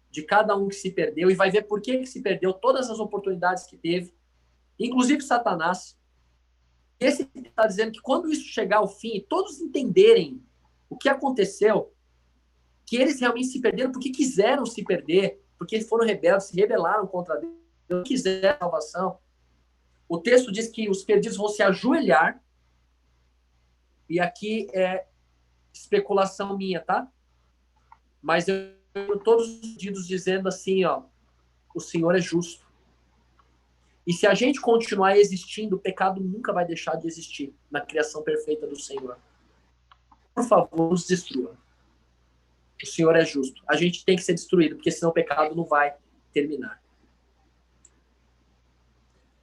S7: de cada um que se perdeu e vai ver por que se perdeu, todas as oportunidades que teve, inclusive Satanás. Esse está dizendo que quando isso chegar ao fim e todos entenderem o que aconteceu, que eles realmente se perderam porque quiseram se perder, porque foram rebeldes, se rebelaram contra Deus, não quiseram salvação. O texto diz que os perdidos vão se ajoelhar, e aqui é especulação minha, tá? Mas eu tenho todos os pedidos dizendo assim, ó, o Senhor é justo. E se a gente continuar existindo, o pecado nunca vai deixar de existir na criação perfeita do Senhor. Por favor, nos destrua. O Senhor é justo. A gente tem que ser destruído, porque senão o pecado não vai terminar.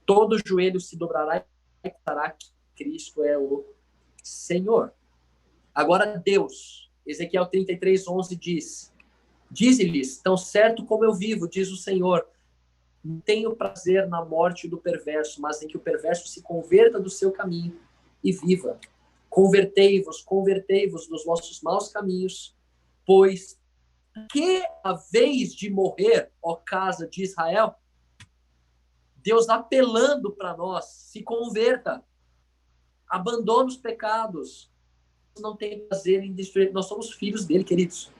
S7: Todo joelho se dobrará e acreditará que Cristo é o Senhor. Agora Deus, Ezequiel 33, 11 diz, dize-lhes, tão certo como eu vivo, diz o Senhor, não tenho prazer na morte do perverso, mas em que o perverso se converta do seu caminho e viva. Convertei-vos dos vossos maus caminhos, pois que a vez de morrer, ó casa de Israel, Deus apelando para nós, se converta, abandona os pecados. Não tem prazer em destruir, nós somos filhos dele, queridos.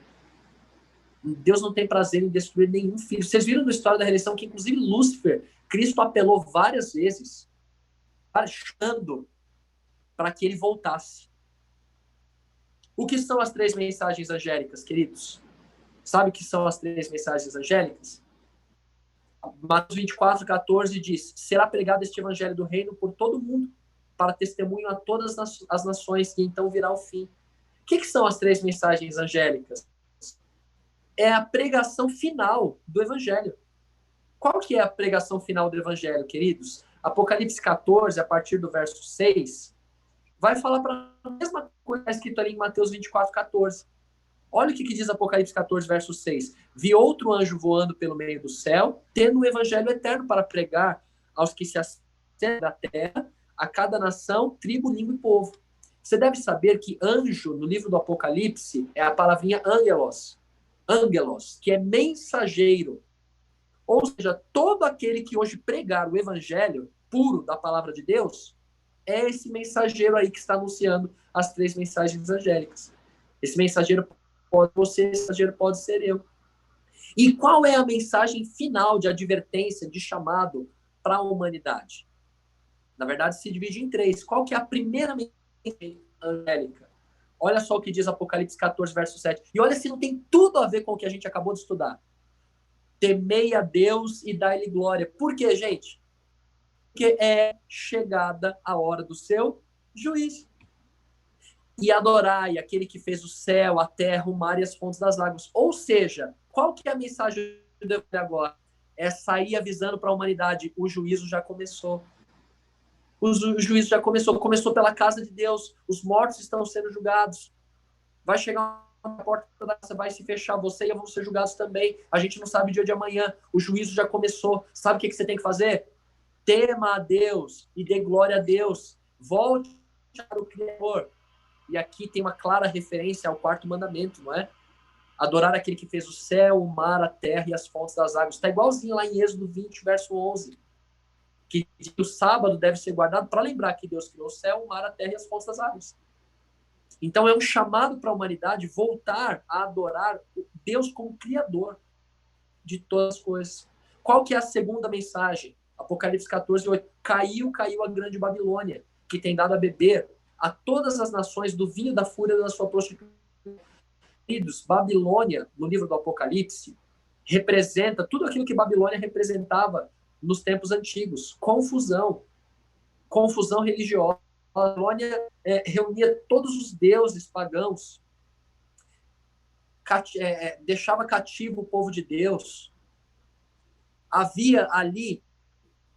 S7: Deus não tem prazer em destruir nenhum filho. Vocês viram na história da redenção que, inclusive, Lúcifer, Cristo apelou várias vezes, achando para que ele voltasse. O que são as 3 mensagens angélicas, queridos? Sabe o que são as 3 mensagens angélicas? Mateus 24, 14 diz, será pregado este evangelho do reino por todo o mundo, para testemunho a todas as nações, e então virá o fim. O que são as 3 mensagens angélicas? É a pregação final do Evangelho. Qual que é a pregação final do Evangelho, queridos? Apocalipse 14, a partir do verso 6, vai falar para a mesma coisa escrito ali em Mateus 24, 14. Olha o que diz Apocalipse 14, verso 6. Vi outro anjo voando pelo meio do céu, tendo o Evangelho eterno para pregar aos que se assentam da terra, a cada nação, tribo, língua e povo. Você deve saber que anjo, no livro do Apocalipse, é a palavrinha angelos, que é mensageiro. Ou seja, todo aquele que hoje pregar o evangelho puro da palavra de Deus é esse mensageiro aí que está anunciando as 3 mensagens angélicas. Esse mensageiro pode você, esse mensageiro pode ser eu. E qual é a mensagem final de advertência, de chamado para a humanidade? Na verdade, se divide em 3. Qual que é a primeira mensagem angélica? Olha só o que diz Apocalipse 14, verso 7. E olha se não tem tudo a ver com o que a gente acabou de estudar. Temei a Deus e dai-lhe glória. Por quê, gente? Porque é chegada a hora do seu juízo. E adorai aquele que fez o céu, a terra, o mar e as fontes das águas. Ou seja, qual que é a mensagem de Deus agora? É sair avisando para a humanidade, o juízo já começou. O juízo já começou pela casa de Deus, os mortos estão sendo julgados. Vai chegar uma porta da casa, vai se fechar, você e eu vão ser julgados também. A gente não sabe o dia de amanhã, o juízo já começou. Sabe o que você tem que fazer? Tema a Deus e dê glória a Deus. Volte para o Criador. E aqui tem uma clara referência ao 4º mandamento, não é? Adorar aquele que fez o céu, o mar, a terra e as fontes das águas. Está igualzinho lá em Êxodo 20, verso 11. Que o sábado deve ser guardado para lembrar que Deus criou o céu, o mar, a terra e as fontes das águas. Então é um chamado para a humanidade voltar a adorar Deus como Criador de todas as coisas. Qual que é a segunda mensagem? Apocalipse 14, 8. Caiu a grande Babilônia, que tem dado a beber a todas as nações do vinho da fúria da sua prostituição. Babilônia, no livro do Apocalipse, representa tudo aquilo que Babilônia representava nos tempos antigos. Confusão religiosa. A Babilônia reunia todos os deuses pagãos, deixava cativo o povo de Deus. Havia ali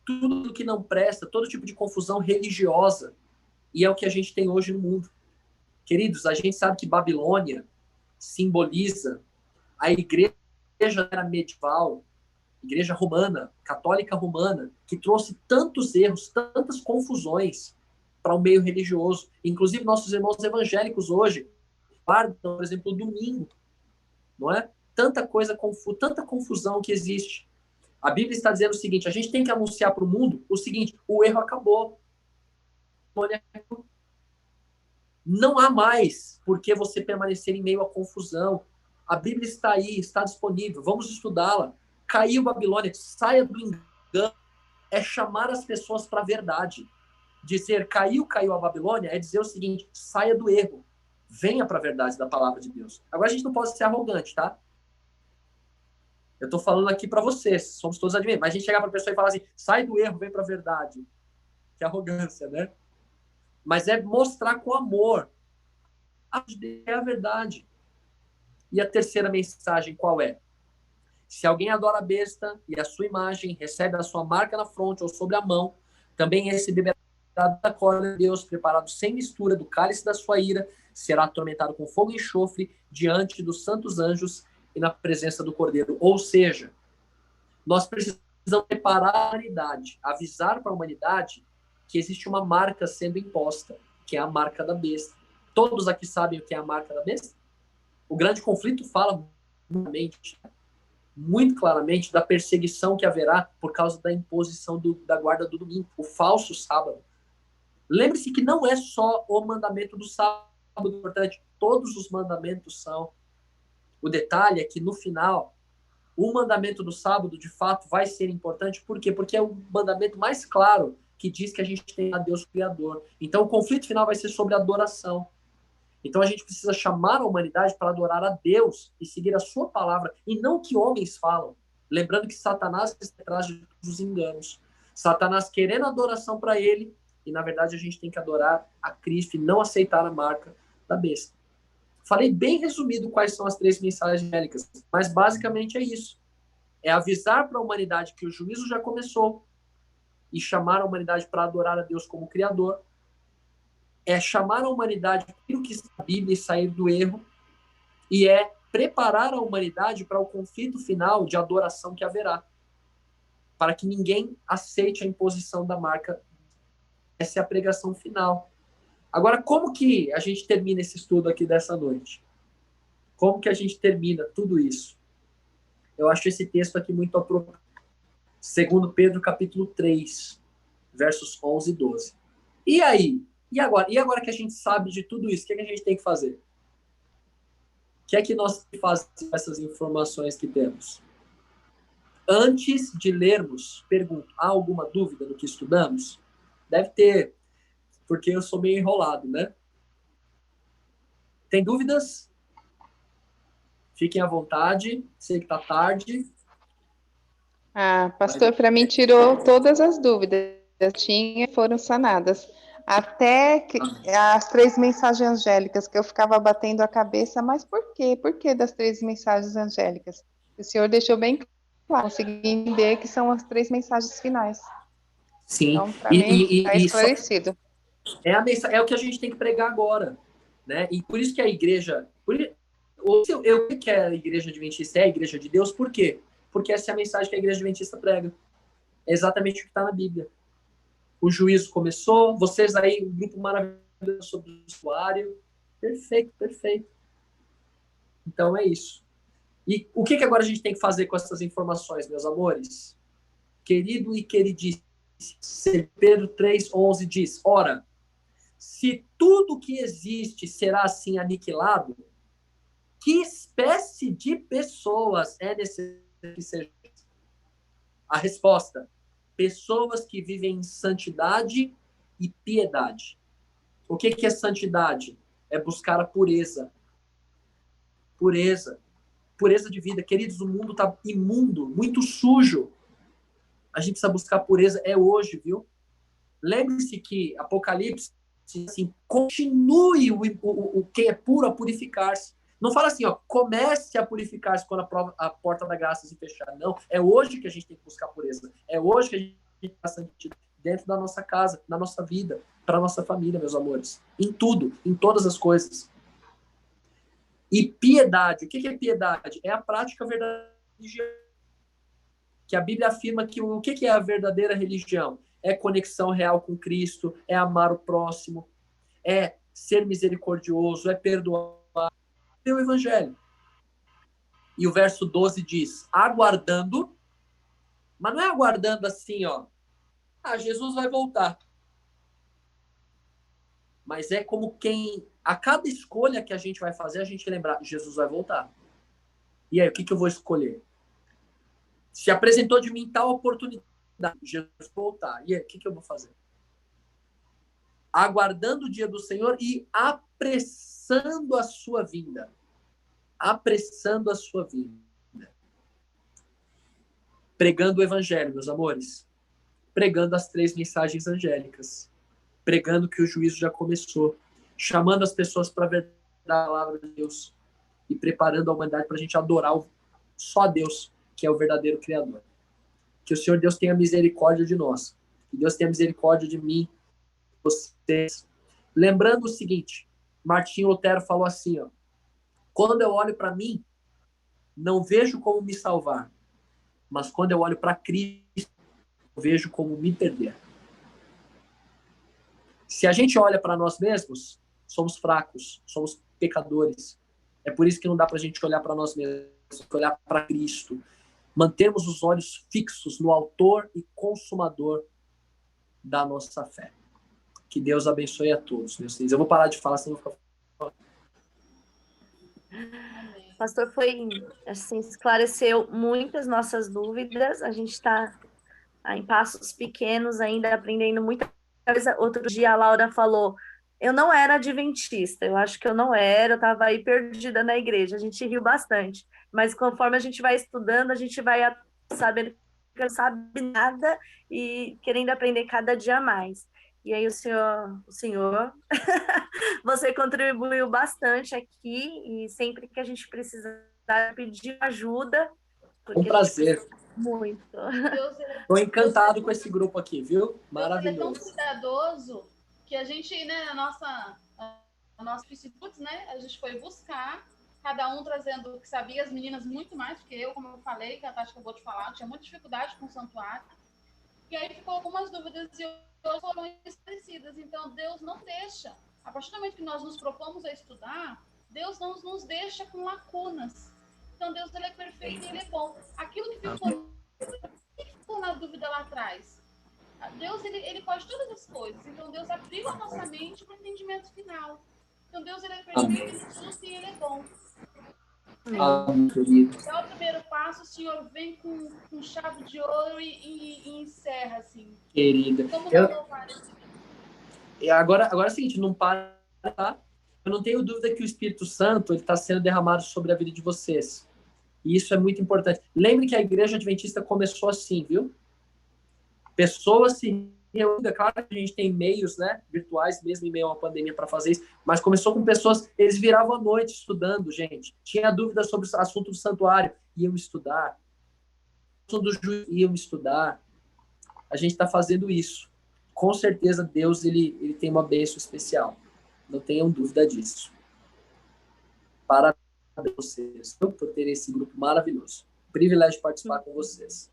S7: tudo que não presta, todo tipo de confusão religiosa. E é o que a gente tem hoje no mundo. Queridos, a gente sabe que Babilônia simboliza a igreja era medieval, igreja romana, católica romana, que trouxe tantos erros, tantas confusões para o meio religioso. Inclusive, nossos irmãos evangélicos hoje guardam, por exemplo, o domingo, não é? Tanta coisa, tanta confusão que existe. A Bíblia está dizendo o seguinte, a gente tem que anunciar para o mundo o seguinte, o erro acabou. Não há mais por que você permanecer em meio à confusão. A Bíblia está aí, está disponível, vamos estudá-la. Caiu Babilônia, saia do engano. É chamar as pessoas para a verdade. Dizer caiu a Babilônia é dizer o seguinte, saia do erro. Venha para a verdade da palavra de Deus. Agora a gente não pode ser arrogante, tá? Eu estou falando aqui para vocês, somos todos admiráveis. Mas a gente chegar para a pessoa e falar assim, sai do erro, vem para a verdade. Que arrogância, né? Mas é mostrar com amor. É a verdade. E a terceira mensagem qual é? Se alguém adora a besta e a sua imagem, recebe a sua marca na fronte ou sobre a mão, também esse beberá da corda de Deus, preparado sem mistura do cálice da sua ira, será atormentado com fogo e enxofre diante dos santos anjos e na presença do Cordeiro. Ou seja, nós precisamos preparar a humanidade, avisar para a humanidade que existe uma marca sendo imposta, que é a marca da besta. Todos aqui sabem o que é a marca da besta? O grande conflito fala muito claramente da perseguição que haverá por causa da imposição da guarda do domingo, o falso sábado. Lembre-se que não é só o mandamento do sábado importante, todos os mandamentos são. O detalhe é que no final, o mandamento do sábado de fato vai ser importante, por quê? Porque é o mandamento mais claro que diz que a gente tem a Deus Criador. Então o conflito final vai ser sobre adoração. Então a gente precisa chamar a humanidade para adorar a Deus e seguir a sua palavra, e não o que homens falam. Lembrando que Satanás está atrás de todos os enganos. Satanás querendo adoração para ele, e na verdade a gente tem que adorar a Cristo e não aceitar a marca da besta. Falei bem resumido quais são as 3 mensagens angélicas, mas basicamente é isso. É avisar para a humanidade que o juízo já começou e chamar a humanidade para adorar a Deus como Criador. É chamar a humanidade para aquilo que está na Bíblia e sair do erro, e é preparar a humanidade para o conflito final de adoração que haverá, para que ninguém aceite a imposição da marca. Essa é a pregação final. Agora, como que a gente termina esse estudo aqui dessa noite? Como que a gente termina tudo isso? Eu acho esse texto aqui muito apropriado. 2 Pedro, capítulo 3, versos 11 e 12. E aí? E agora? E agora que a gente sabe de tudo isso, o que a gente tem que fazer? O que é que nós fazemos com essas informações que temos? Antes de lermos, pergunto, há alguma dúvida no que estudamos? Deve ter, porque eu sou meio enrolado, né? Tem dúvidas? Fiquem à vontade, sei que está tarde.
S6: Pastor, para mim tirou todas as dúvidas que tinha, foram sanadas. Até que as 3 mensagens angélicas, que eu ficava batendo a cabeça, mas por quê? Por que das 3 mensagens angélicas? O Senhor deixou bem claro, consegui entender que são as 3 mensagens finais.
S7: Sim,
S6: então, para mim, está esclarecido.
S7: É o que a gente tem que pregar agora, né? E por isso que a igreja... Eu que é a igreja adventista é a igreja de Deus, por quê? Porque essa é a mensagem que a igreja adventista prega. É exatamente o que está na Bíblia. O juízo começou, vocês aí, um grupo maravilhoso sobre o usuário. Perfeito, perfeito. Então é isso. E o que agora a gente tem que fazer com essas informações, meus amores? Querido e queridíssimo, Pedro 3,11 diz, ora, se tudo que existe será assim aniquilado, que espécie de pessoas é necessário que seja? A resposta, pessoas que vivem em santidade e piedade. O que é santidade? É buscar a pureza. Pureza. Pureza de vida. Queridos, o mundo está imundo, muito sujo. A gente precisa buscar pureza. É hoje, viu? Lembre-se que Apocalipse, assim, continue o que é puro a purificar-se. Não fala assim, ó, comece a purificar-se quando a porta da graça se fechar. Não, é hoje que a gente tem que buscar pureza. É hoje que a gente tem que estar santidade dentro da nossa casa, na nossa vida, para a nossa família, meus amores. Em tudo, em todas as coisas. E piedade, o que é piedade? É a prática verdadeira religião. Que a Bíblia afirma que o que é a verdadeira religião? É conexão real com Cristo, é amar o próximo, é ser misericordioso, é perdoar. É o Evangelho. E o verso 12 diz, aguardando, mas não é aguardando assim, ó, Jesus vai voltar. Mas é como quem, a cada escolha que a gente vai fazer, a gente lembrar, Jesus vai voltar. E aí, o que eu vou escolher? Se apresentou de mim tal oportunidade, Jesus voltar. E aí, o que eu vou fazer? Aguardando o dia do Senhor e apressando a sua vinda. Apressando a sua vinda. Pregando o evangelho, meus amores. Pregando as 3 mensagens angélicas. Pregando que o juízo já começou. Chamando as pessoas para a verdade da palavra de Deus. E preparando a humanidade para a gente adorar só Deus, que é o verdadeiro Criador. Que o Senhor Deus tenha misericórdia de nós. Que Deus tenha misericórdia de mim, vocês. Lembrando o seguinte, Martinho Lutero falou assim, ó, quando eu olho para mim, não vejo como me salvar, mas quando eu olho para Cristo, eu vejo como me perder. Se a gente olha para nós mesmos, somos fracos, somos pecadores. É por isso que não dá para a gente olhar para nós mesmos, olhar para Cristo. Mantermos os olhos fixos no autor e consumador da nossa fé. Que Deus abençoe a todos, meus filhos. Eu vou parar de falar, senão eu vou ficar...
S1: Pastor, foi assim, esclareceu muitas nossas dúvidas. A gente está em passos pequenos ainda, aprendendo muita coisa. Outro dia a Laura falou, eu não era adventista, eu acho que eu não era, eu estava aí perdida na igreja. A gente riu bastante, mas conforme a gente vai estudando, a gente vai sabendo que não sabe nada e querendo aprender cada dia mais. E aí o senhor, você contribuiu bastante aqui e sempre que a gente precisar pedir ajuda.
S7: Um prazer.
S1: Muito.
S7: Estou encantado com esse grupo aqui, viu? Maravilhoso.
S5: Deus é tão cuidadoso que a gente, né, a nossa institutos, né, a gente foi buscar, cada um trazendo o que sabia, as meninas muito mais, porque eu, como eu falei, que a Tati acabou de falar, tinha muita dificuldade com o santuário. E aí ficou algumas dúvidas e hoje foram esclarecidas. Então, Deus não deixa. A partir do momento que nós nos propomos a estudar, Deus não nos deixa com lacunas. Então, Deus ele é perfeito e ele é bom. Aquilo que ficou na dúvida lá atrás, Deus, ele pode todas as coisas. Então, Deus abriu a nossa mente para o entendimento final. Então, Deus, ele é perfeito, ele é justo e ele é bom. Dá o primeiro passo, o Senhor vem com chave de ouro e encerra, assim.
S7: Querida. Agora é o seguinte, não para, tá? Eu não tenho dúvida que o Espírito Santo está sendo derramado sobre a vida de vocês. E isso é muito importante. Lembre que a Igreja Adventista começou assim, viu? Pessoas se reúnem, claro que a gente tem meios, né, virtuais, mesmo em meio a uma pandemia, para fazer isso, mas começou com pessoas, eles viravam à noite estudando, gente. Tinha dúvidas sobre o assunto do santuário, iam estudar. O assunto do juiz, iam estudar. A gente está fazendo isso. Com certeza, Deus ele tem uma bênção especial. Não tenham dúvida disso. Parabéns a vocês por terem esse grupo maravilhoso. Privilégio de participar com vocês.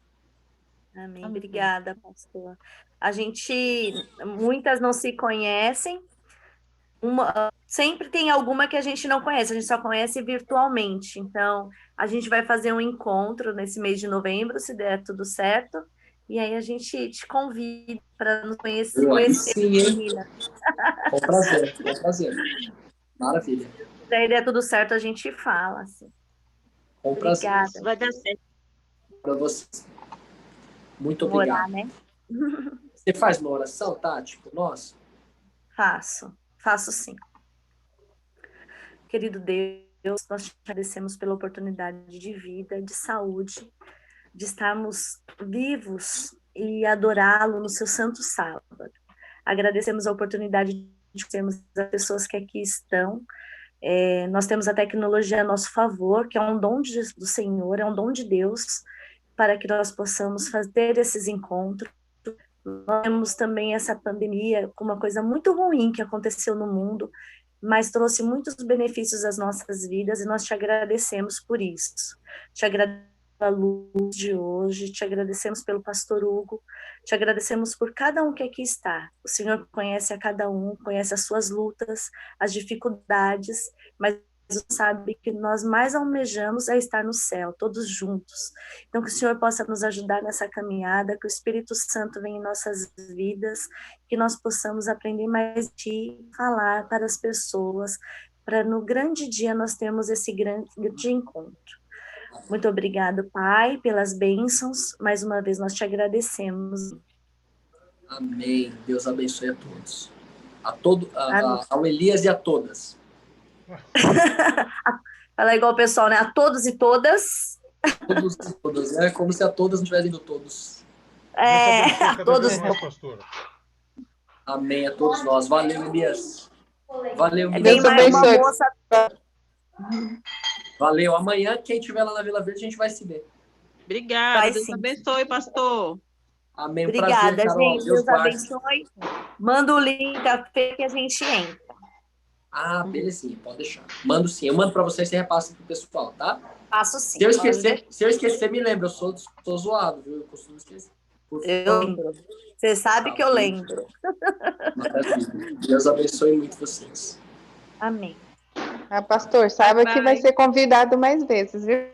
S1: Amém. Obrigada, pastor. Muitas não se conhecem. Sempre tem alguma que a gente não conhece, a gente só conhece virtualmente. Então, a gente vai fazer um encontro nesse mês de novembro, se der tudo certo. E aí a gente te convida para nos conhecer.
S7: Sim, com prazer, com prazer. Maravilha.
S1: Se aí der tudo certo, a gente fala. Assim.
S7: Com prazer.
S1: Obrigada.
S3: Vai dar certo.
S7: Para vocês. Muito obrigado.
S1: Orar, né?
S7: Você faz uma oração, Tati, por nós?
S1: Faço sim. Querido Deus, nós te agradecemos pela oportunidade de vida, de saúde, de estarmos vivos e adorá-lo no seu santo sábado. Agradecemos a oportunidade de sermos as pessoas que aqui estão. Nós temos a tecnologia a nosso favor, que é um dom do Senhor, é um dom de Deus, para que nós possamos fazer esses encontros. Nós temos também essa pandemia com uma coisa muito ruim que aconteceu no mundo, mas trouxe muitos benefícios às nossas vidas e nós te agradecemos por isso. Te agradecemos pela luz de hoje, te agradecemos pelo pastor Hugo, te agradecemos por cada um que aqui está. O Senhor conhece a cada um, conhece as suas lutas, as dificuldades, mas sabe que nós mais almejamos é estar no céu, todos juntos. Então, que o Senhor possa nos ajudar nessa caminhada, que o Espírito Santo venha em nossas vidas, que nós possamos aprender mais de ti, falar para as pessoas, para no grande dia nós termos esse grande encontro. Muito obrigado, Pai, pelas bênçãos. Mais uma vez nós te agradecemos.
S7: Amém. Deus abençoe a todos. Ao Elias e a todas.
S1: Fala igual o pessoal, né? A todos e todas.
S7: Todos e todas. É como se a todas não tivessem ido todos.
S1: A todos.
S7: Amém a todos nós. Valeu, Elias. Valeu,
S6: Deus abençoe.
S7: Valeu. Amanhã, quem estiver lá na Vila Verde, a gente vai se ver.
S2: Obrigada. Deus abençoe, pastor.
S7: Amém.
S1: Obrigada,
S7: prazer, Carol.
S1: gente. Deus abençoe. Manda o link da fé que a gente entra.
S7: Belezinha, pode deixar. Mando sim. Eu mando para vocês e você repassa pro pessoal, tá?
S1: Passo sim.
S7: Se eu esquecer, me lembra. Eu sou zoado, viu? Eu costumo esquecer.
S1: Eu lembro. Você sabe que eu lembro.
S7: Maravilha. Deus abençoe muito vocês.
S1: Amém.
S6: Pastor, saiba que vai ser convidado mais vezes, viu?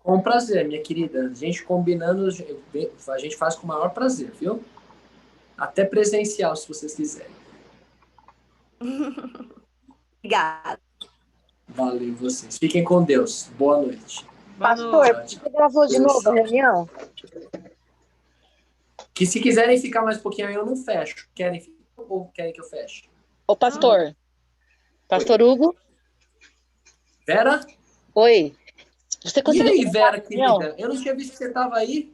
S7: Com prazer, minha querida. A gente combinando, a gente faz com o maior prazer, viu? Até presencial, se vocês quiserem.
S1: Obrigada.
S7: Valeu vocês. Fiquem com Deus. Boa noite.
S1: Pastor, você gravou de novo a reunião?
S7: Que se quiserem ficar mais um pouquinho, eu não fecho. Querem ou querem que eu feche?
S9: Ô, pastor. Pastor Hugo?
S7: Vera?
S9: Oi. Você conseguiu?
S7: E aí, Vera, querida? Eu não tinha visto que você estava aí.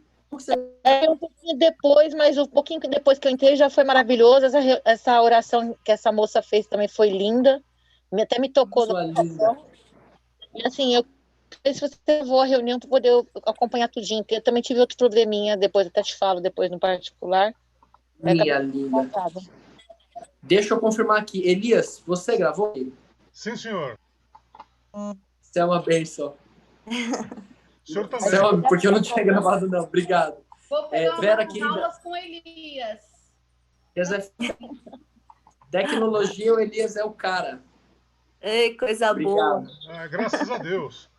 S9: Um pouquinho depois, mas um pouquinho depois que eu entrei já foi maravilhoso. Essa oração que essa moça fez também foi linda. Até me tocou no coração. E assim, eu não sei se você levou a reunião para poder acompanhar tudinho, porque eu também tive outro probleminha, depois até te falo, depois no particular.
S7: Minha linda. Deixa eu confirmar aqui. Elias, você gravou?
S8: Sim, senhor.
S7: Você é uma bênção.
S8: O senhor também.
S7: Porque eu não tinha gravado, não. Obrigado.
S5: Vou pegar
S7: Vera,
S5: umas
S7: querida.
S5: aulas com Elias.
S7: Tecnologia, o Elias é o cara.
S1: Ei, coisa boa.
S8: Graças a Deus.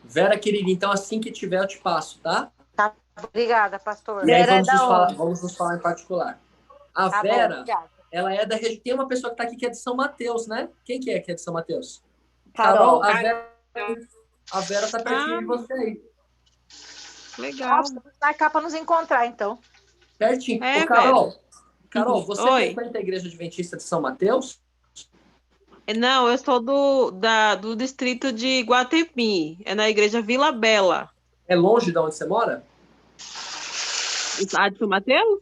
S7: Vera, querida, então assim que tiver eu te passo, tá?
S9: Tá Obrigada, pastor.
S7: E aí
S1: Vera
S7: vamos nos falar em particular. A
S9: Tá
S7: Vera,
S9: bom,
S7: ela é da região. Tem uma pessoa que está aqui que é de São Mateus, né? Quem que é de São Mateus?
S1: Carol.
S7: A Vera tá pertinho de você aí.
S2: Legal.
S9: Nossa, vai cá para nos encontrar, então.
S7: Pertinho.
S2: É,
S7: Ô, Carol, você
S2: Oi.
S7: frequenta a Igreja Adventista de São Mateus?
S2: Não, eu sou do distrito de Guatemi. É na igreja Vila Bela.
S7: É longe de onde você mora?
S2: Ah, de São Mateus?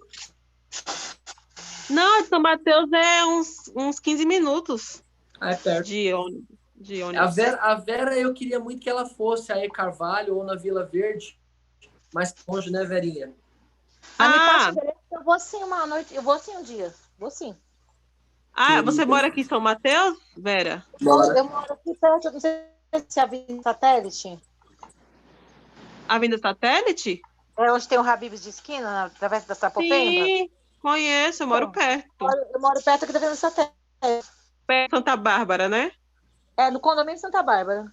S2: Não, de São Mateus é uns 15 minutos
S7: Ah, é perto.
S2: de ônibus.
S7: A Vera, eu queria muito que ela fosse aí Carvalho ou na Vila Verde. Mais longe, né, Verinha?
S9: Me passa o endereço, eu vou sim uma noite. Eu vou sim um dia. Vou sim.
S2: Ah, você mora aqui em São Mateus, Vera?
S9: Eu moro aqui perto, não sei se é a Avenida Satélite.
S2: Avenida Satélite?
S9: É onde tem o Habib's de esquina, através da Sapopemba?
S2: Sim, conheço, eu moro perto.
S9: Eu moro perto aqui da Avenida Satélite.
S2: Perto de Santa Bárbara, né?
S9: É, no condomínio de Santa Bárbara.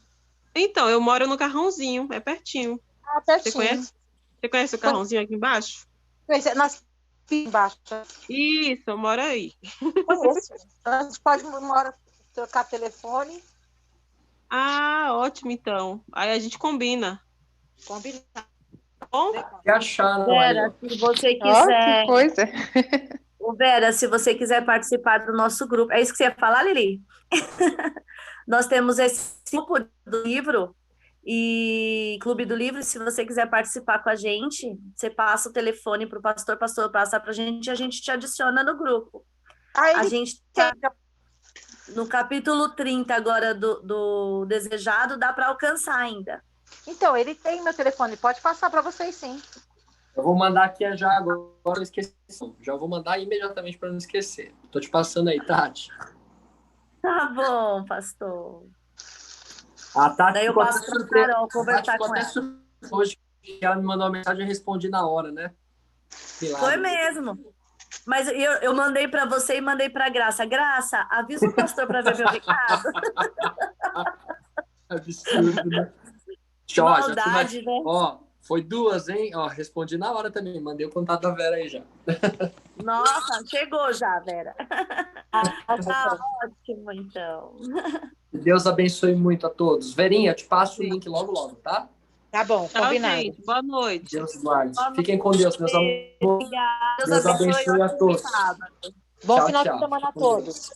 S2: Então, eu moro no Carrãozinho, é pertinho.
S9: Ah, pertinho.
S2: Você conhece o Carrãozinho aqui embaixo?
S9: Nós embaixo.
S2: Isso, eu moro aí.
S9: Conheço. A gente pode uma hora trocar telefone.
S2: Ah, ótimo, então. Aí a gente combina.
S9: Combinar.
S2: Bom?
S7: Que acharam
S1: Vera,
S7: aí,
S1: se você
S6: Ó,
S1: quiser.
S6: que coisa.
S1: Ô, Vera, se você quiser participar do nosso grupo. É isso que você ia falar, Lili? Nós temos esse grupo do livro e Clube do Livro. Se você quiser participar com a gente, você passa o telefone para o pastor passa para a gente e a gente te adiciona no grupo. A gente está no capítulo 30 agora do Desejado, dá para alcançar ainda.
S9: Então, ele tem meu telefone, pode passar para vocês sim.
S7: Eu vou mandar aqui já agora, não esqueci. Já vou mandar imediatamente para não esquecer. Tô te passando aí, Tati.
S1: Tá bom, pastor.
S7: A Tati
S1: Daí eu
S7: ficou
S1: passo
S7: até
S1: para
S7: surpresa.
S1: Carol conversar com
S7: até
S1: ela.
S7: surpresa hoje que ela me mandou uma mensagem e eu respondi na hora, né?
S1: Foi mesmo. Mas eu mandei para você e mandei para Graça. Graça, avisa o pastor para ver meu recado.
S7: Absurdo, né?
S1: Maldade, né?
S7: Ó, foi duas, hein? Ó, respondi na hora também. Mandei o contato da Vera aí já.
S1: Nossa, chegou já, Vera. Tá ótimo, então.
S7: Deus abençoe muito a todos. Verinha, eu te passo o link logo, logo, tá?
S9: Tá bom, combinado.
S2: Gente, boa noite.
S7: Deus guarde. Fiquem com Deus, meus amores.
S1: Obrigada.
S7: Deus abençoe a todos.
S9: Bom
S7: Tchau,
S9: final
S7: tchau.
S9: de semana a todos.